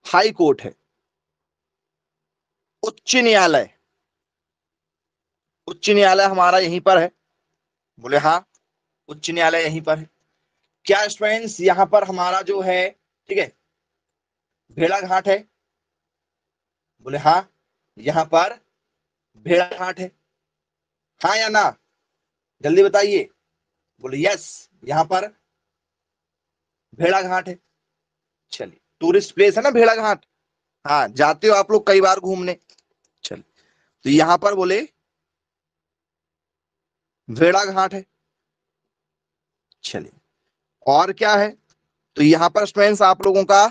Speaker 1: हाई कोर्ट है। उच्च न्यायालय, उच्च न्यायालय हमारा यहीं पर है। बोले हाँ, उच्च न्यायालय यहीं पर है। क्या स्टूडेंट्स यहां पर हमारा जो है, ठीक है, भेड़ाघाट है? बोले हाँ, यहां पर भेड़ाघाट है। हाँ या ना, जल्दी बताइए। बोले यस, यहां पर भेड़ाघाट है। चलिए, टूरिस्ट प्लेस है ना भेड़ाघाट। हाँ, जाते हो आप लोग कई बार घूमने। चलिए, तो यहां पर बोले भेड़ाघाट है। चलिए, और क्या है? तो यहां पर स्टूडेंट्स आप लोगों का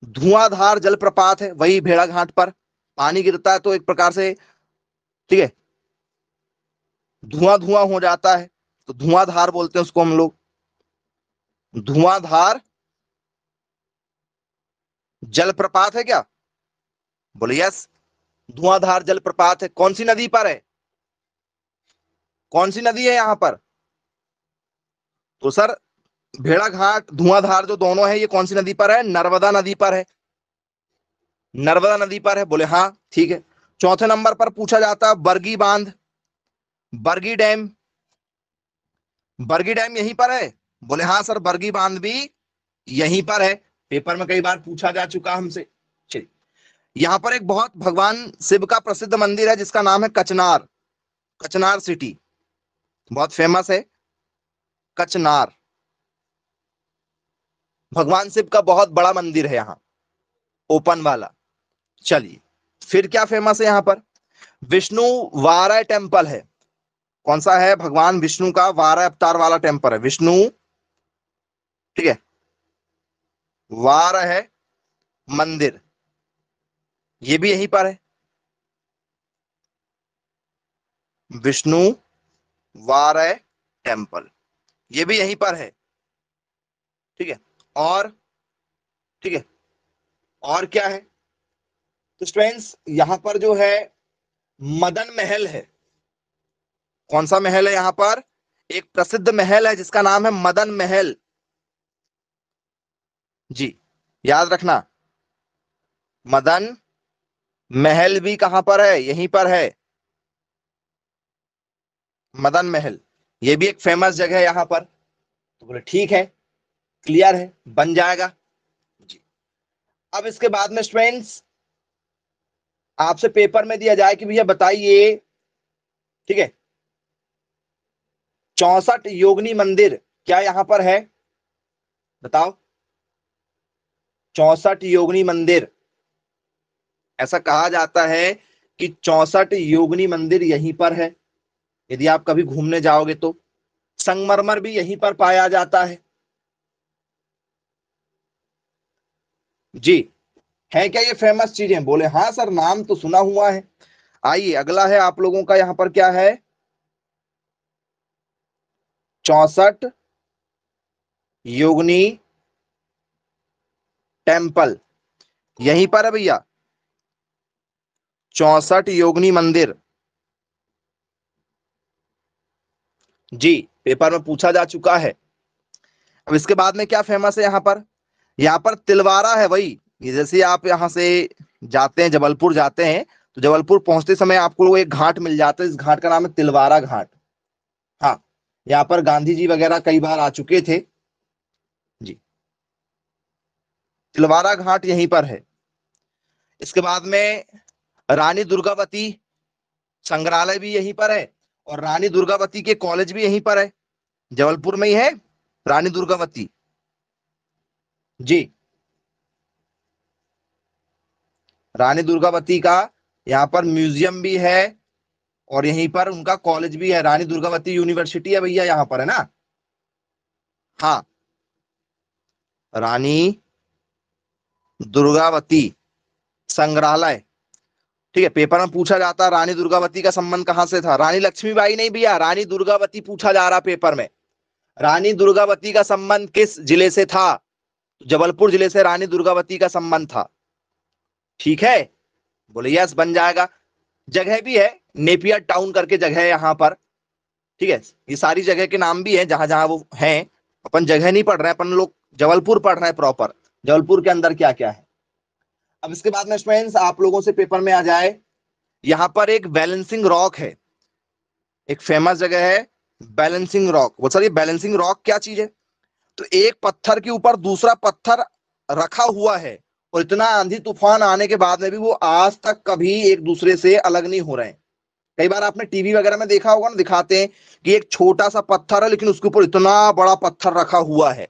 Speaker 1: धुआंधार जलप्रपात है, वही भेड़ाघाट पर पानी गिरता है तो एक प्रकार से, ठीक है, धुआं धुआं हो जाता है, तो धुआंधार बोलते हैं उसको हम लोग। धुआंधार जलप्रपात है क्या? बोले यस, धुआंधार जलप्रपात है। कौन सी नदी पर है? कौन सी नदी है यहां पर? तो सर, भेड़ाघाट धुआंधार जो दोनों है, ये कौन सी नदी पर है? नर्मदा नदी पर है। नर्मदा नदी पर है। बोले हाँ, ठीक है। चौथे नंबर पर पूछा जाता है बरगी बांध, बरगी डैम। बरगी डैम यहीं पर है। बोले हाँ सर, बरगी बांध भी यहीं पर है। पेपर में कई बार पूछा जा चुका हमसे। चलिए, यहां पर एक बहुत भगवान शिव का प्रसिद्ध मंदिर है जिसका नाम है कचनार। कचनार सिटी बहुत फेमस है। कचनार भगवान शिव का बहुत बड़ा मंदिर है यहाँ, ओपन वाला। चलिए, फिर क्या फेमस है यहाँ पर? विष्णु वाराय टेम्पल है। कौन सा है? भगवान विष्णु का वाराय अवतार वाला टेम्पल है, विष्णु, ठीक है, वाराय मंदिर, ये भी यहीं पर है। विष्णु वाराय टेम्पल, ये भी यहीं पर है, ठीक है। और, ठीक है, और क्या है? तो स्टूडेंट्स यहां पर जो है मदन महल है। कौन सा महल है यहां पर? एक प्रसिद्ध महल है जिसका नाम है मदन महल। जी, याद रखना, मदन महल भी कहां पर है? यहीं पर है, मदन महल। ये भी एक फेमस जगह है यहां पर। तो बोले ठीक है, क्लियर है, बन जाएगा। जी, अब इसके बाद में स्टूडेंट्स आपसे पेपर में दिया जाए कि भैया बताइए, ठीक है, 64 योगिनी मंदिर क्या यहां पर है? बताओ। 64 योगिनी मंदिर, ऐसा कहा जाता है कि 64 योगिनी मंदिर यहीं पर है। यदि आप कभी घूमने जाओगे तो संगमरमर भी यहीं पर पाया जाता है। जी, है क्या ये फेमस चीजें? बोले हाँ सर, नाम तो सुना हुआ है। आइए, अगला है आप लोगों का यहां पर क्या है? 64 योगिनी टेम्पल यहीं पर है भैया। 64 योगिनी मंदिर, जी, पेपर में पूछा जा चुका है। अब इसके बाद में क्या फेमस है यहाँ पर? यहाँ पर तिलवारा है। वही, ये जैसे आप यहाँ से जाते हैं, जबलपुर जाते हैं, तो जबलपुर पहुंचते समय आपको एक घाट मिल जाता है। इस घाट का नाम है तिलवारा घाट। हाँ, यहाँ पर गांधी जी वगैरह कई बार आ चुके थे। जी, तिलवारा घाट यहीं पर है। इसके बाद में रानी दुर्गावती संग्रहालय भी यहीं पर है, और रानी दुर्गावती के कॉलेज भी यहीं पर है, जबलपुर में ही है रानी दुर्गावती। जी, रानी दुर्गावती का यहाँ पर म्यूजियम भी है, और यहीं पर उनका कॉलेज भी है। रानी दुर्गावती यूनिवर्सिटी है भैया, यहाँ पर है ना। हाँ, रानी दुर्गावती संग्रहालय, ठीक है। पेपर में पूछा जाता है रानी दुर्गावती का संबंध कहां से था? रानी लक्ष्मीबाई नहीं भैया, रानी दुर्गावती पूछा जा रहा पेपर में। रानी दुर्गावती का संबंध किस जिले से था? जबलपुर जिले से रानी दुर्गावती का संबंध था, ठीक है। बोले यस, बन जाएगा। जगह भी है, नेपियर टाउन करके जगह है यहाँ पर, ठीक है। ये सारी जगह के नाम भी है जहां जहां वो हैं। अपन जगह नहीं पढ़ रहे हैं, अपन लोग जबलपुर पढ़ रहे हैं प्रॉपर। जबलपुर के अंदर क्या क्या है, अब इसके बाद में स्टूडेंट्स आप लोगों से पेपर में आ जाए, यहां पर एक बैलेंसिंग रॉक है, एक फेमस जगह है बैलेंसिंग रॉक। वो सर ये बैलेंसिंग रॉक क्या चीज है? तो एक पत्थर के ऊपर दूसरा पत्थर रखा हुआ है और इतना आंधी तूफान आने के बाद में भी वो आज तक कभी एक दूसरे से अलग नहीं हो रहे हैं। कई बार आपने टीवी वगैरह में देखा होगा ना, दिखाते हैं कि एक छोटा सा पत्थर है लेकिन उसके ऊपर इतना बड़ा पत्थर रखा हुआ है।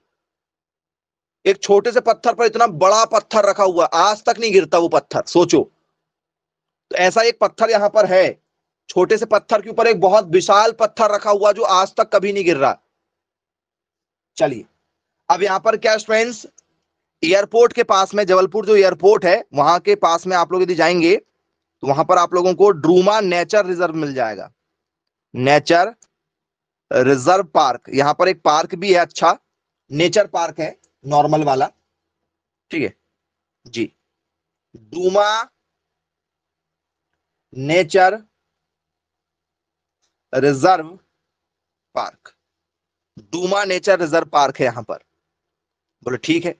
Speaker 1: एक छोटे से पत्थर पर इतना बड़ा पत्थर रखा हुआ, आज तक नहीं गिरता वो पत्थर, सोचो। तो ऐसा एक पत्थर यहां पर है, छोटे से पत्थर के ऊपर एक बहुत विशाल पत्थर रखा हुआ जो आज तक कभी नहीं गिर रहा। चलिए, अब यहां पर क्या स्टूडेंट्स, एयरपोर्ट के पास में, जबलपुर जो एयरपोर्ट है वहां के पास में आप लोग यदि जाएंगे तो वहां पर आप लोगों को ड्रूमा नेचर रिजर्व मिल जाएगा। नेचर रिजर्व पार्क, यहां पर एक पार्क भी है, अच्छा नेचर पार्क है, नॉर्मल वाला, ठीक है जी। Duma nature reserve park, Duma nature reserve park है यहां पर। बोले ठीक है।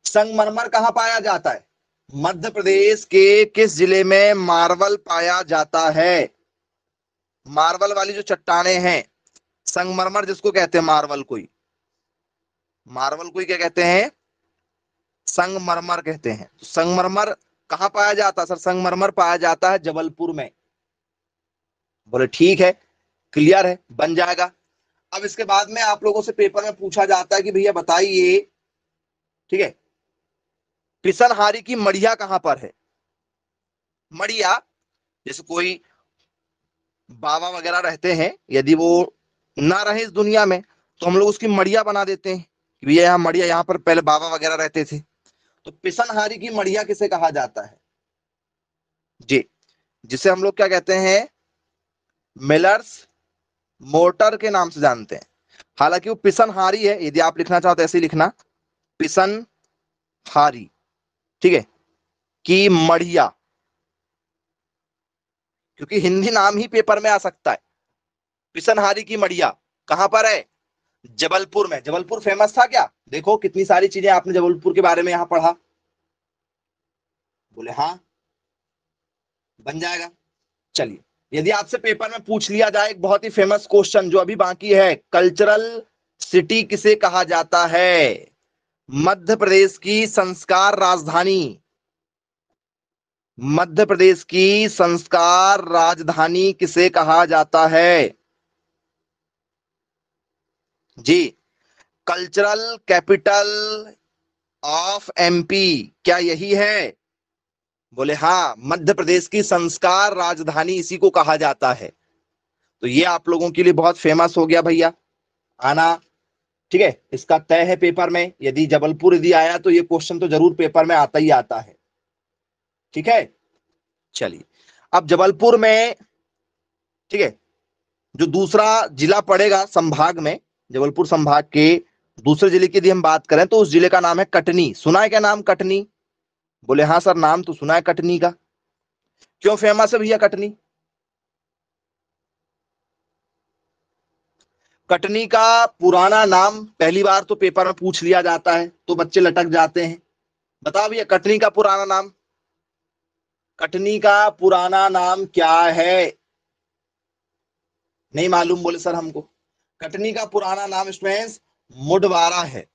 Speaker 1: संगमरमर कहां पाया जाता है? मध्य प्रदेश के किस जिले में मार्बल पाया जाता है? मार्बल वाली जो चट्टाने हैं, संगमरमर जिसको कहते हैं, मार्बल कोई, मार्बल कोई क्या कहते हैं? संगमरमर कहते हैं। तो संगमरमर कहां पाया जाता है सर? संगमरमर पाया जाता है जबलपुर में। बोले ठीक है, क्लियर है, बन जाएगा। अब इसके बाद में आप लोगों से पेपर में पूछा जाता है कि भैया बताइए, ठीक है, पिसनहारी की मड़िया कहां पर है? मड़िया, जैसे कोई बाबा वगैरह रहते हैं, यदि वो ना रहे इस दुनिया में तो हम लोग उसकी मड़िया बना देते हैं कि भैया यहाँ मड़िया, यहाँ पर पहले बाबा वगैरह रहते थे। तो पिसनहारी की मड़िया किसे कहा जाता है जी? जिसे हम लोग क्या कहते हैं, मिलर्स मोटर के नाम से जानते हैं। हालांकि वो पिसनहारी है, यदि आप लिखना चाहो तो ऐसे ही लिखना, पिसनहारी, ठीक है, की मड़िया, क्योंकि हिंदी नाम ही पेपर में आ सकता है। पिसनहारी की मड़िया कहां पर है? जबलपुर में। जबलपुर फेमस था क्या? देखो कितनी सारी चीजें आपने जबलपुर के बारे में यहां पढ़ा। बोले हाँ, बन जाएगा। चलिए, यदि आपसे पेपर में पूछ लिया जाए एक बहुत ही फेमस क्वेश्चन जो अभी बाकी है, कल्चरल सिटी किसे कहा जाता है? मध्य प्रदेश की संस्कार राजधानी, मध्य प्रदेश की संस्कार राजधानी किसे कहा जाता है जी? कल्चरल कैपिटल ऑफ एमपी, क्या यही है? बोले हाँ, मध्य प्रदेश की संस्कार राजधानी इसी को कहा जाता है। तो ये आप लोगों के लिए बहुत फेमस हो गया भैया, आना, ठीक है, इसका तय है पेपर में। यदि जबलपुर यदि आया तो ये क्वेश्चन तो जरूर पेपर में आता ही आता है, ठीक है। चलिए, अब जबलपुर में, ठीक है, जो दूसरा जिला पड़ेगा संभाग में, जबलपुर संभाग के दूसरे जिले की यदि हम बात करें तो उस जिले का नाम है कटनी। सुना है क्या नाम कटनी? बोले हाँ सर, नाम तो सुना है कटनी का। क्यों फेमस है भैया कटनी? कटनी का पुराना नाम पहली बार तो पेपर में पूछ लिया जाता है तो बच्चे लटक जाते हैं। बताओ भैया कटनी का पुराना नाम, कटनी का पुराना नाम क्या है? नहीं मालूम? बोले सर हमको कटनी का पुराना नाम स्टूडेंट्स मुडवारा है।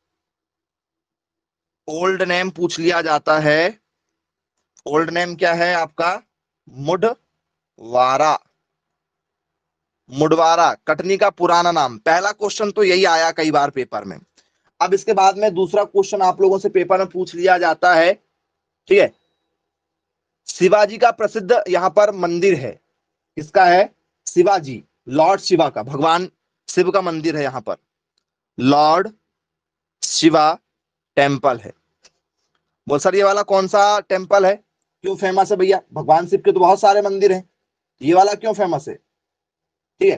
Speaker 1: ओल्ड नेम पूछ लिया जाता है, ओल्ड नेम क्या है आपका? मुडवारा, मुडवारा कटनी का पुराना नाम। पहला क्वेश्चन तो यही आया कई बार पेपर में। अब इसके बाद में दूसरा क्वेश्चन आप लोगों से पेपर में पूछ लिया जाता है, ठीक है, शिवाजी का प्रसिद्ध यहां पर मंदिर है, किसका है? शिवाजी, लॉर्ड शिवा का, भगवान शिव का मंदिर है यहां पर, लॉर्ड शिवा टेम्पल है। बोल सर ये वाला कौन सा टेम्पल है, क्यों फेमस है भैया? भगवान शिव के तो बहुत सारे मंदिर हैं, ये वाला क्यों फेमस है? ठीक है,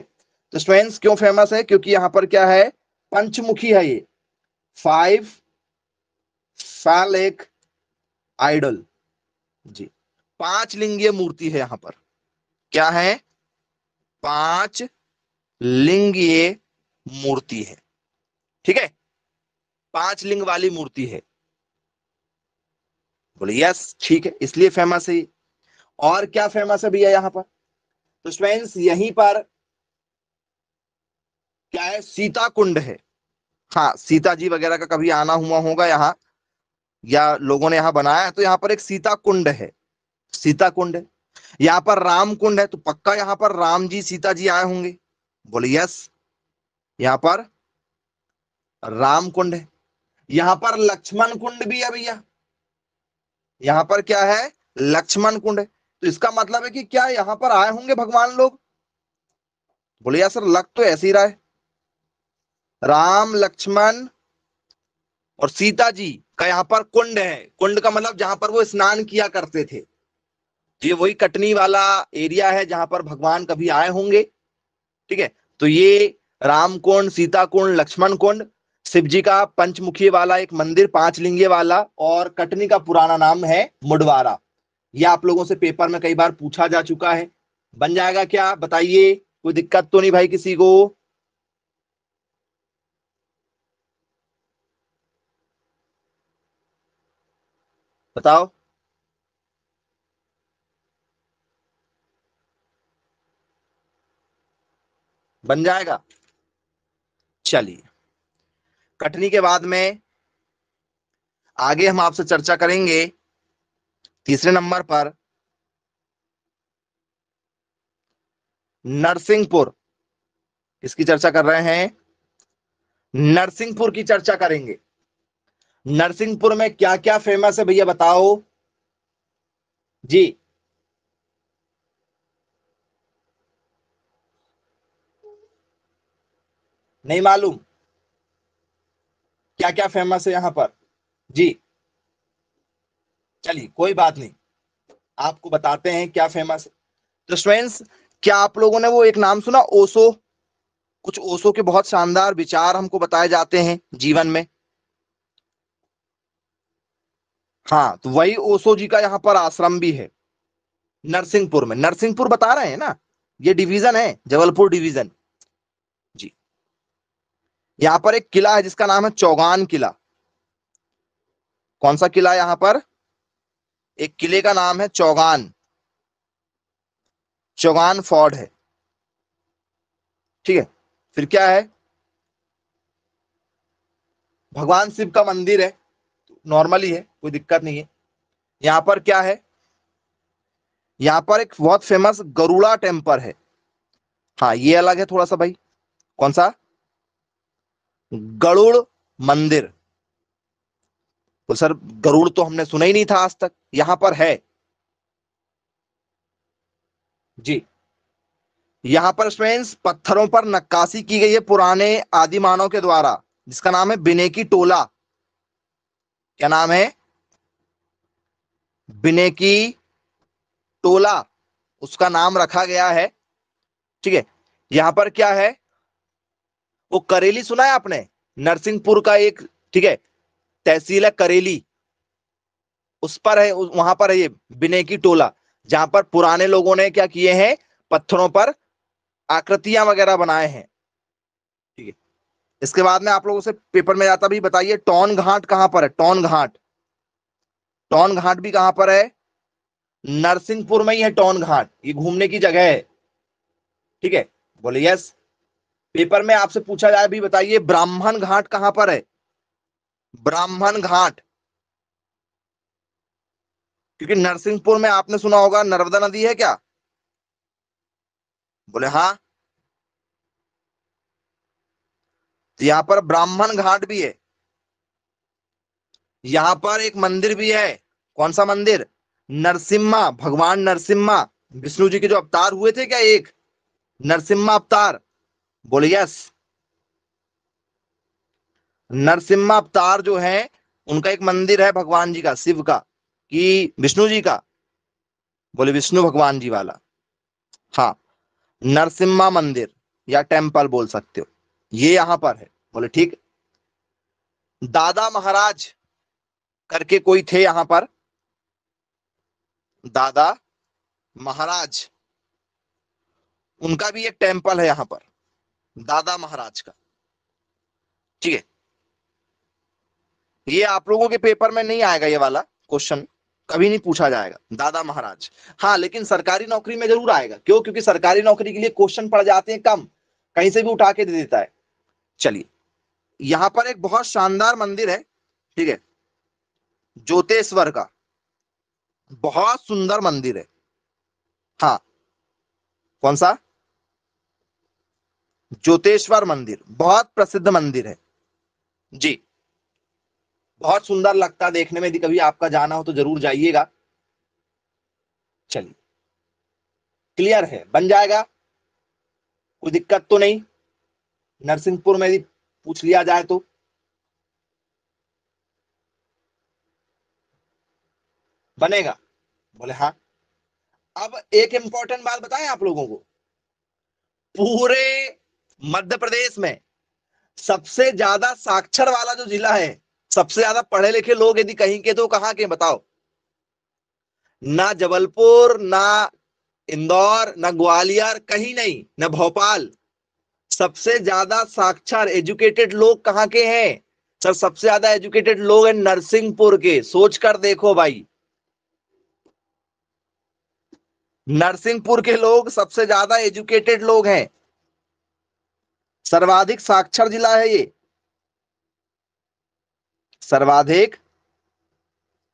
Speaker 1: तो स्टूडेंट्स क्यों फेमस है? क्योंकि यहां पर क्या है, पंचमुखी है ये, फाइव फैलेक आइडल जी, पांच लिंगीय मूर्ति है यहां पर। क्या है? पांच लिंगीय मूर्ति है, ठीक है, पांच लिंग वाली मूर्ति है। बोले यस, ठीक है, इसलिए फेमस है। और क्या फेमस है भैया यहाँ पर? तो स्टूडेंट्स यहीं पर क्या है, सीता कुंड है। हाँ, सीता जी वगैरह का कभी आना हुआ होगा यहाँ, या लोगों ने यहाँ बनाया है, तो यहाँ पर एक सीता कुंड है, सीता कुंड है। यहाँ पर राम कुंड है, तो पक्का यहाँ पर राम जी सीता जी आए होंगे। बोले यस, यहाँ पर राम कुंड है। यहाँ पर लक्ष्मण कुंड भी है भैया, यहाँ पर क्या है, लक्ष्मण कुंड है। तो इसका मतलब है कि क्या यहाँ पर आए होंगे भगवान लोग? बोले यार सर, लग तो ऐसे ही रहा है, राम लक्ष्मण और सीता जी का यहाँ पर कुंड है। कुंड का मतलब जहां पर वो स्नान किया करते थे। ये वही कटनी वाला एरिया है जहां पर भगवान कभी आए होंगे। ठीक है, तो ये राम कुंड, सीता कुंड, लक्ष्मण कुंड, शिव जी का पंचमुखी वाला एक मंदिर, पांच लिंगे वाला, और कटनी का पुराना नाम है मुडवारा। ये आप लोगों से पेपर में कई बार पूछा जा चुका है। बन जाएगा क्या, बताइए? कोई दिक्कत तो नहीं भाई किसी को? बताओ। बन जाएगा। चलिए, कटनी के बाद में आगे हम आपसे चर्चा करेंगे तीसरे नंबर पर नरसिंहपुर। इसकी चर्चा कर रहे हैं, नरसिंहपुर की चर्चा करेंगे। नरसिंहपुर में क्या क्या फेमस है भैया, बताओ जी। नहीं मालूम क्या क्या फेमस है यहां पर? जी, चलिए कोई बात नहीं, आपको बताते हैं क्या फेमस है। तो स्टूडेंट्स, क्या आप लोगों ने वो एक नाम सुना, ओशो? कुछ ओशो के बहुत शानदार विचार हमको बताए जाते हैं जीवन में। हाँ, तो वही ओशो जी का यहाँ पर आश्रम भी है नरसिंहपुर में। नरसिंहपुर बता रहे हैं ना, ये डिवीजन है, जबलपुर डिवीजन। जी, यहाँ पर एक किला है जिसका नाम है चौगान किला। कौन सा किला है यहाँ पर? एक किले का नाम है चौगान, चौगान फोर्ट है। ठीक है, फिर क्या है, भगवान शिव का मंदिर है, नॉर्मली है, कोई दिक्कत नहीं है। यहाँ पर क्या है, यहाँ पर एक बहुत फेमस गरुड़ा टेम्पल है। हाँ, ये अलग है थोड़ा सा भाई। कौन सा? गरुड़ मंदिर। तो सर, गरुड़ तो हमने सुना ही नहीं था आज तक, यहां पर है। जी, यहां पर स्टूडेंट्स पत्थरों पर नक्काशी की गई है पुराने आदि मानव के द्वारा, जिसका नाम है बिनेकी टोला। क्या नाम है? बिनेकी टोला, उसका नाम रखा गया है। ठीक है, यहां पर क्या है, वो करेली सुना है आपने? नरसिंहपुर का एक, ठीक है, तहसील है करेली, उस पर है, वहां पर है ये बिनेकी टोला, जहां पर पुराने लोगों ने क्या किए हैं, पत्थरों पर आकृतियां वगैरह बनाए हैं। ठीक है, इसके बाद में आप लोगों से पेपर में जाता भी, बताइए टॉन घाट कहां पर है? टॉन घाट, टॉन घाट भी कहां पर है? नरसिंहपुर में ही है टॉन घाट, ये घूमने की जगह है। ठीक है, बोले यस। पेपर में आपसे पूछा जाए भी, बताइए ब्राह्मण घाट कहां पर है? ब्राह्मण घाट, क्योंकि नरसिंहपुर में आपने सुना होगा नर्मदा नदी है क्या? बोले हाँ, तो यहां पर ब्राह्मण घाट भी है। यहां पर एक मंदिर भी है। कौन सा मंदिर? नरसिम्हा, भगवान नरसिम्हा, विष्णु जी के जो अवतार हुए थे क्या, एक नरसिम्हा अवतार। बोले यस, नरसिम्हा अवतार जो है, उनका एक मंदिर है भगवान जी का, शिव का कि विष्णु जी का? बोले विष्णु भगवान जी वाला। हाँ, नरसिम्हा मंदिर या टेम्पल बोल सकते हो, ये यहां पर है। बोले ठीक। दादा महाराज करके कोई थे यहां पर, दादा महाराज, उनका भी एक टेम्पल है यहां पर, दादा महाराज का। ठीक है, ये आप लोगों के पेपर में नहीं आएगा ये वाला क्वेश्चन, कभी नहीं पूछा जाएगा दादा महाराज। हाँ, लेकिन सरकारी नौकरी में जरूर आएगा। क्यों? क्योंकि सरकारी नौकरी के लिए क्वेश्चन पड़ जाते हैं कम, कहीं से भी उठा के दे देता है। चलिए, यहां पर एक बहुत शानदार मंदिर है, ठीक है, ज्योतेश्वर का, बहुत सुंदर मंदिर है। हाँ, कौन सा? ज्योतेश्वर मंदिर, बहुत प्रसिद्ध मंदिर है जी। बहुत सुंदर लगता है देखने में। यदि कभी आपका जाना हो तो जरूर जाइएगा। चलिए, क्लियर है, बन जाएगा, कोई दिक्कत तो नहीं। नरसिंहपुर में यदि पूछ लिया जाए तो बनेगा? बोले हाँ। अब एक इंपॉर्टेंट बात बताएं आप लोगों को, पूरे मध्य प्रदेश में सबसे ज्यादा साक्षर वाला जो जिला है, सबसे ज्यादा पढ़े लिखे लोग यदि कहीं के तो कहाँ के बताओ? ना जबलपुर, ना इंदौर, ना ग्वालियर, कहीं नहीं, ना भोपाल। सबसे ज्यादा साक्षर एजुकेटेड लोग कहाँ के हैं? सर, सबसे ज्यादा एजुकेटेड लोग हैं नरसिंहपुर के। सोच कर देखो भाई, नरसिंहपुर के लोग सबसे ज्यादा एजुकेटेड लोग हैं। सर्वाधिक साक्षर जिला है ये, सर्वाधिक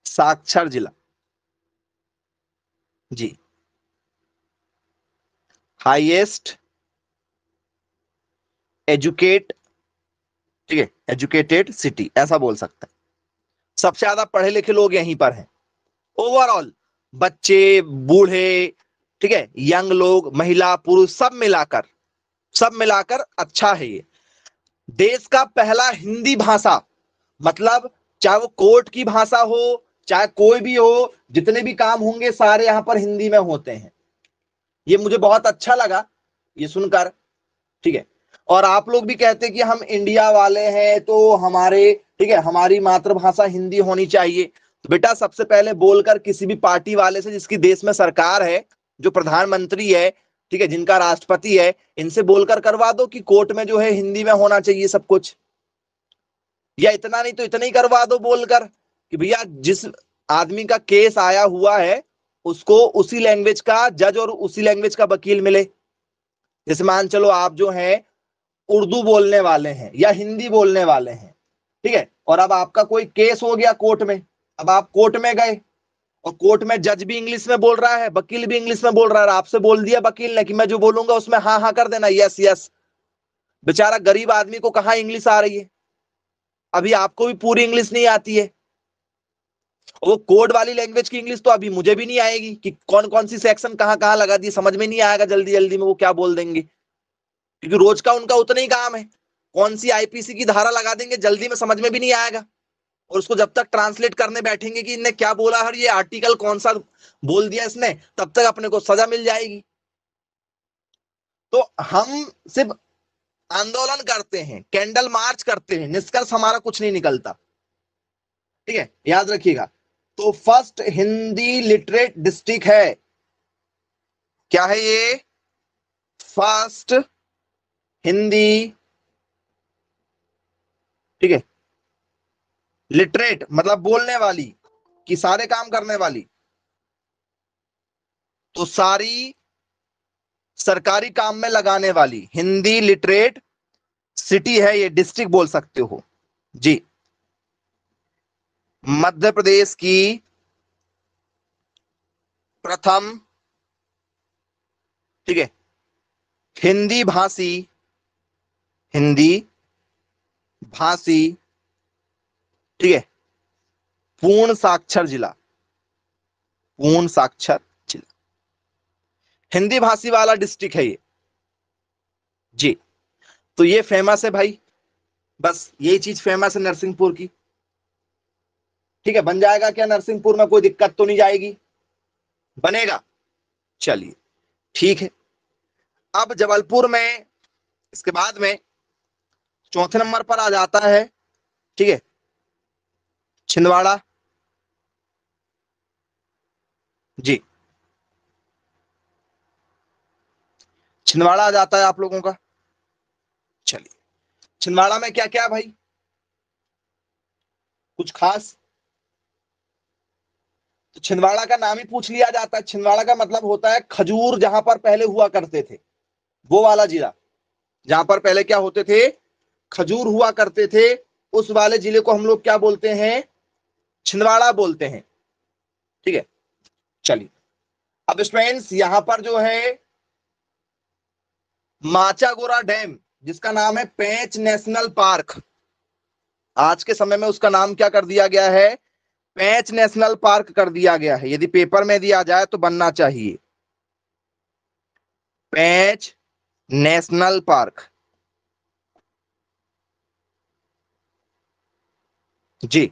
Speaker 1: साक्षर जिला जी। हाईएस्ट एजुकेट, ठीक है, एजुकेटेड सिटी ऐसा बोल सकते हैं। सबसे ज्यादा पढ़े लिखे लोग यहीं पर हैं। ओवरऑल बच्चे, बूढ़े, ठीक है, यंग लोग, महिला, पुरुष, सब मिलाकर अच्छा है ये। देश का पहला हिंदी भाषा, मतलब चाहे वो कोर्ट की भाषा हो, चाहे कोई भी हो, जितने भी काम होंगे सारे यहां पर हिंदी में होते हैं। ये मुझे बहुत अच्छा लगा ये सुनकर, ठीक है। और आप लोग भी कहते हैं कि हम इंडिया वाले हैं तो हमारे, ठीक है, हमारी मातृभाषा हिंदी होनी चाहिए। तो बेटा, सबसे पहले बोलकर किसी भी पार्टी वाले से जिसकी देश में सरकार है, जो प्रधानमंत्री है, ठीक है, जिनका राष्ट्रपति है, इनसे बोलकर करवा दो कि कोर्ट में जो है हिंदी में होना चाहिए सब कुछ। या इतना नहीं तो इतना ही करवा दो बोलकर कि भैया जिस आदमी का केस आया हुआ है उसको उसी लैंग्वेज का जज और उसी लैंग्वेज का वकील मिले। जैसे मान चलो आप जो है उर्दू बोलने वाले हैं या हिंदी बोलने वाले हैं, ठीक है, और अब आपका कोई केस हो गया कोर्ट में। अब आप कोर्ट में गए और कोर्ट में जज भी इंग्लिश में बोल रहा है, वकील भी इंग्लिश में बोल रहा है, आपसे बोल दिया वकील ने कि मैं जो बोलूंगा उसमें हाँ हाँ कर देना, यस यस। बेचारा गरीब आदमी को कहाँ इंग्लिश आ रही है? अभी आपको भी पूरी इंग्लिश नहीं आती है। वो कोड वाली लैंग्वेज की इंग्लिश तो अभी मुझे भी नहीं आएगी कि कौन कौन सी सेक्शन कहाँ कहाँ लगा दी, समझ में नहीं आएगा जल्दी जल्दी में वो क्या बोल देंगे, क्योंकि रोज का उनका उतना ही काम है। कौन सी आईपीसी की धारा लगा देंगे जल्दी में समझ में भी नहीं आएगा। और उसको जब तक ट्रांसलेट करने बैठेंगे कि इनने क्या बोला है, ये आर्टिकल कौन सा बोल दिया इसने, तब तक अपने को सजा मिल जाएगी। तो हम सिर्फ आंदोलन करते हैं, कैंडल मार्च करते हैं, निष्कर्ष हमारा कुछ नहीं निकलता, ठीक है, याद रखिएगा। तो फर्स्ट हिंदी लिटरेट डिस्ट्रिक्ट है, क्या है ये? फर्स्ट हिंदी, ठीक है, लिटरेट मतलब बोलने वाली, कि सारे काम करने वाली। तो सारी सरकारी काम में लगाने वाली हिंदी लिटरेट सिटी है ये, डिस्ट्रिक्ट बोल सकते हो जी। मध्य प्रदेश की प्रथम, ठीक है, हिंदी भाषी, हिंदी भाषी, ठीक है, पूर्ण साक्षर जिला, पूर्ण साक्षर जिला, हिंदी भाषी वाला डिस्ट्रिक्ट है ये जी। तो ये फेमस है भाई, बस यही चीज फेमस है नरसिंहपुर की, ठीक है। बन जाएगा क्या नरसिंहपुर में? कोई दिक्कत तो नहीं जाएगी? बनेगा, चलिए ठीक है। अब जबलपुर में, इसके बाद में चौथे नंबर पर आ जाता है, ठीक है, छिंदवाड़ा जी। छिंदवाड़ा आ जाता है आप लोगों का। चलिए, छिंदवाड़ा में क्या क्या है भाई, कुछ खास? तो छिंदवाड़ा का नाम ही पूछ लिया जाता है। छिंदवाड़ा का मतलब होता है खजूर जहां पर पहले हुआ करते थे, वो वाला जिला जहां पर पहले क्या होते थे, खजूर हुआ करते थे, उस वाले जिले को हम लोग क्या बोलते हैं, छिंदवाड़ा बोलते हैं। ठीक है, चलिए अब स्टूडेंट्स यहां पर जो है माचागोरा डैम, जिसका नाम है पेंच नेशनल पार्क, आज के समय में उसका नाम क्या कर दिया गया है, पेंच नेशनल पार्क कर दिया गया है। यदि पेपर में दिया जाए तो बनना चाहिए पेंच नेशनल पार्क। जी,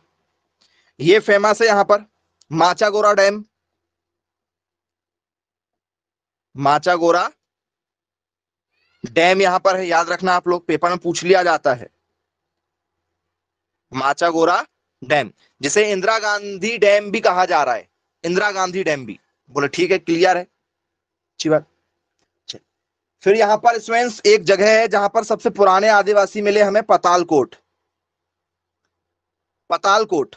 Speaker 1: ये फेमस है यहां पर माचागोरा डैम, माचागोरा डैम यहां पर है, याद रखना आप लोग, पेपर में पूछ लिया जाता है माचागोरा डैम, जिसे इंदिरा गांधी डैम भी कहा जा रहा है, इंदिरा गांधी डैम भी। बोले ठीक है, क्लियर है, अच्छी बात। फिर यहां पर स्टूडेंट्स एक जगह है जहां पर सबसे पुराने आदिवासी मिले हमें, पतालकोट, पतालकोट।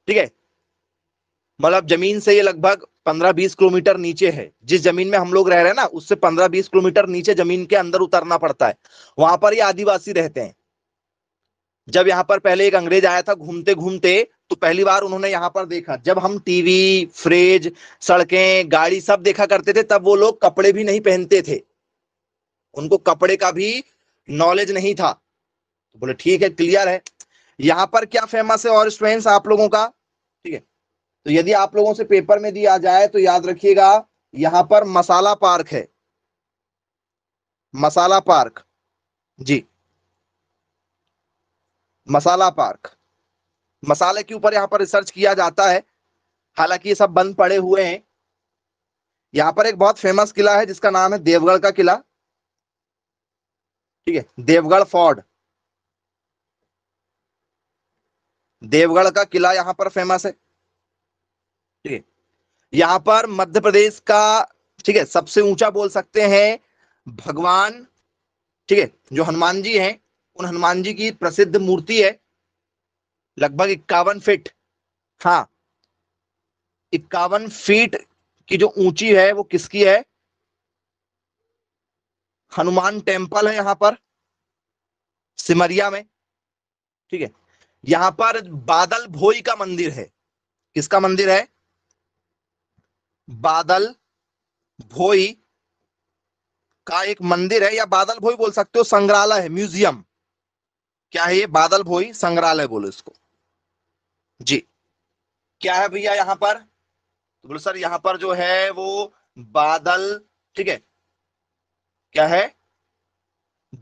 Speaker 1: ठीक है, मतलब जमीन से ये लगभग 15-20 किलोमीटर नीचे है, जिस जमीन में हम लोग रह रहे हैं ना, उससे 15-20 किलोमीटर नीचे जमीन के अंदर उतरना पड़ता है, वहां पर ये आदिवासी रहते हैं। जब यहाँ पर पहले एक अंग्रेज आया था घूमते घूमते, तो पहली बार उन्होंने यहाँ पर देखा, जब हम टीवी, फ्रिज, सड़कें, गाड़ी सब देखा करते थे, तब वो लोग कपड़े भी नहीं पहनते थे, उनको कपड़े का भी नॉलेज नहीं था। तो बोले ठीक है, क्लियर है। यहाँ पर क्या फेमस है और स्टूडेंट्स आप लोगों का, ठीक है, तो यदि आप लोगों से पेपर में दिया जाए तो याद रखिएगा, यहां पर मसाला पार्क है, मसाला पार्क। जी, मसाला पार्क, मसाले के ऊपर यहां पर रिसर्च किया जाता है, हालांकि ये सब बंद पड़े हुए हैं। यहां पर एक बहुत फेमस किला है जिसका नाम है देवगढ़ का किला। ठीक है, देवगढ़ फोर्ट, देवगढ़ का किला यहां पर फेमस है। ठीक है, यहां पर मध्य प्रदेश का, ठीक है, सबसे ऊंचा बोल सकते हैं भगवान, ठीक है, जो हनुमान जी हैं, उन हनुमान जी की प्रसिद्ध मूर्ति है, लगभग 51 फीट, हाँ 51 फीट की जो ऊंची है वो किसकी है, हनुमान टेम्पल है यहां पर सिमरिया में। ठीक है, यहां पर बादल भोई का मंदिर है, किसका मंदिर है, बादल भोई का एक मंदिर है, या बादल भोई बोल सकते हो, संग्रहालय है, म्यूजियम, क्या है ये, बादल भोई संग्रहालय बोलो इसको। जी, क्या है भैया यहां पर, तो बोलो सर यहां पर जो है वो बादल, ठीक है, क्या है,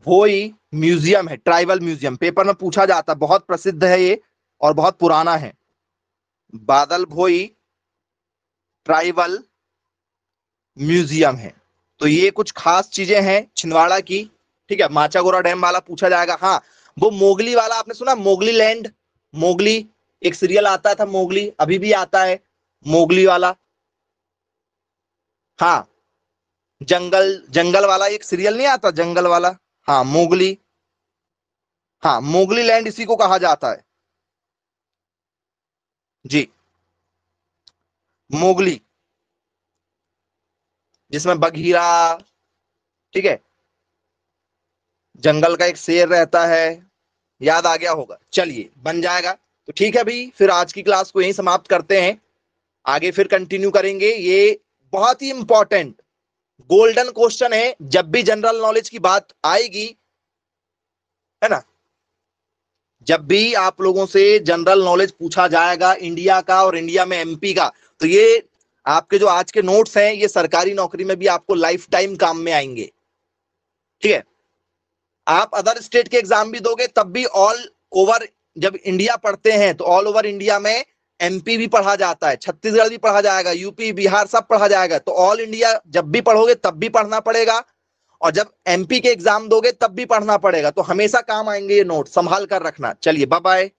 Speaker 1: भोई म्यूजियम है, ट्राइबल म्यूजियम, पेपर में पूछा जाता, बहुत प्रसिद्ध है ये और बहुत पुराना है, बादल भोई ट्राइबल म्यूजियम है। तो ये कुछ खास चीजें हैं छिंदवाड़ा की। ठीक है, माचागोरा डैम वाला पूछा जाएगा, हाँ वो मोगली वाला आपने सुना, मोगली लैंड, मोगली, एक सीरियल आता था मोगली, अभी भी आता है मोगली वाला, हाँ जंगल, जंगल वाला एक सीरियल नहीं आता जंगल वाला, हाँ मोगली, हाँ मोगली लैंड इसी को कहा जाता है। जी, मोगली, जिसमें बघीरा, ठीक है, जंगल का एक शेर रहता है, याद आ गया होगा, चलिए बन जाएगा। तो ठीक है भाई, फिर आज की क्लास को यहीं समाप्त करते हैं, आगे फिर कंटिन्यू करेंगे। ये बहुत ही इंपॉर्टेंट गोल्डन क्वेश्चन है, जब भी जनरल नॉलेज की बात आएगी, है ना, जब भी आप लोगों से जनरल नॉलेज पूछा जाएगा इंडिया का और इंडिया में एमपी का, तो ये आपके जो आज के नोट्स हैं ये सरकारी नौकरी में भी आपको लाइफ टाइम काम में आएंगे। ठीक है, आप अदर स्टेट के एग्जाम भी दोगे तब भी ऑल ओवर, जब इंडिया पढ़ते हैं तो ऑल ओवर इंडिया में एमपी भी पढ़ा जाता है, छत्तीसगढ़ भी पढ़ा जाएगा, यूपी बिहार सब पढ़ा जाएगा, तो ऑल इंडिया जब भी पढ़ोगे तब भी पढ़ना पड़ेगा, और जब एमपी के एग्जाम दोगे तब भी पढ़ना पड़ेगा, तो हमेशा काम आएंगे ये नोट, संभाल कर रखना। चलिए बाय बाय।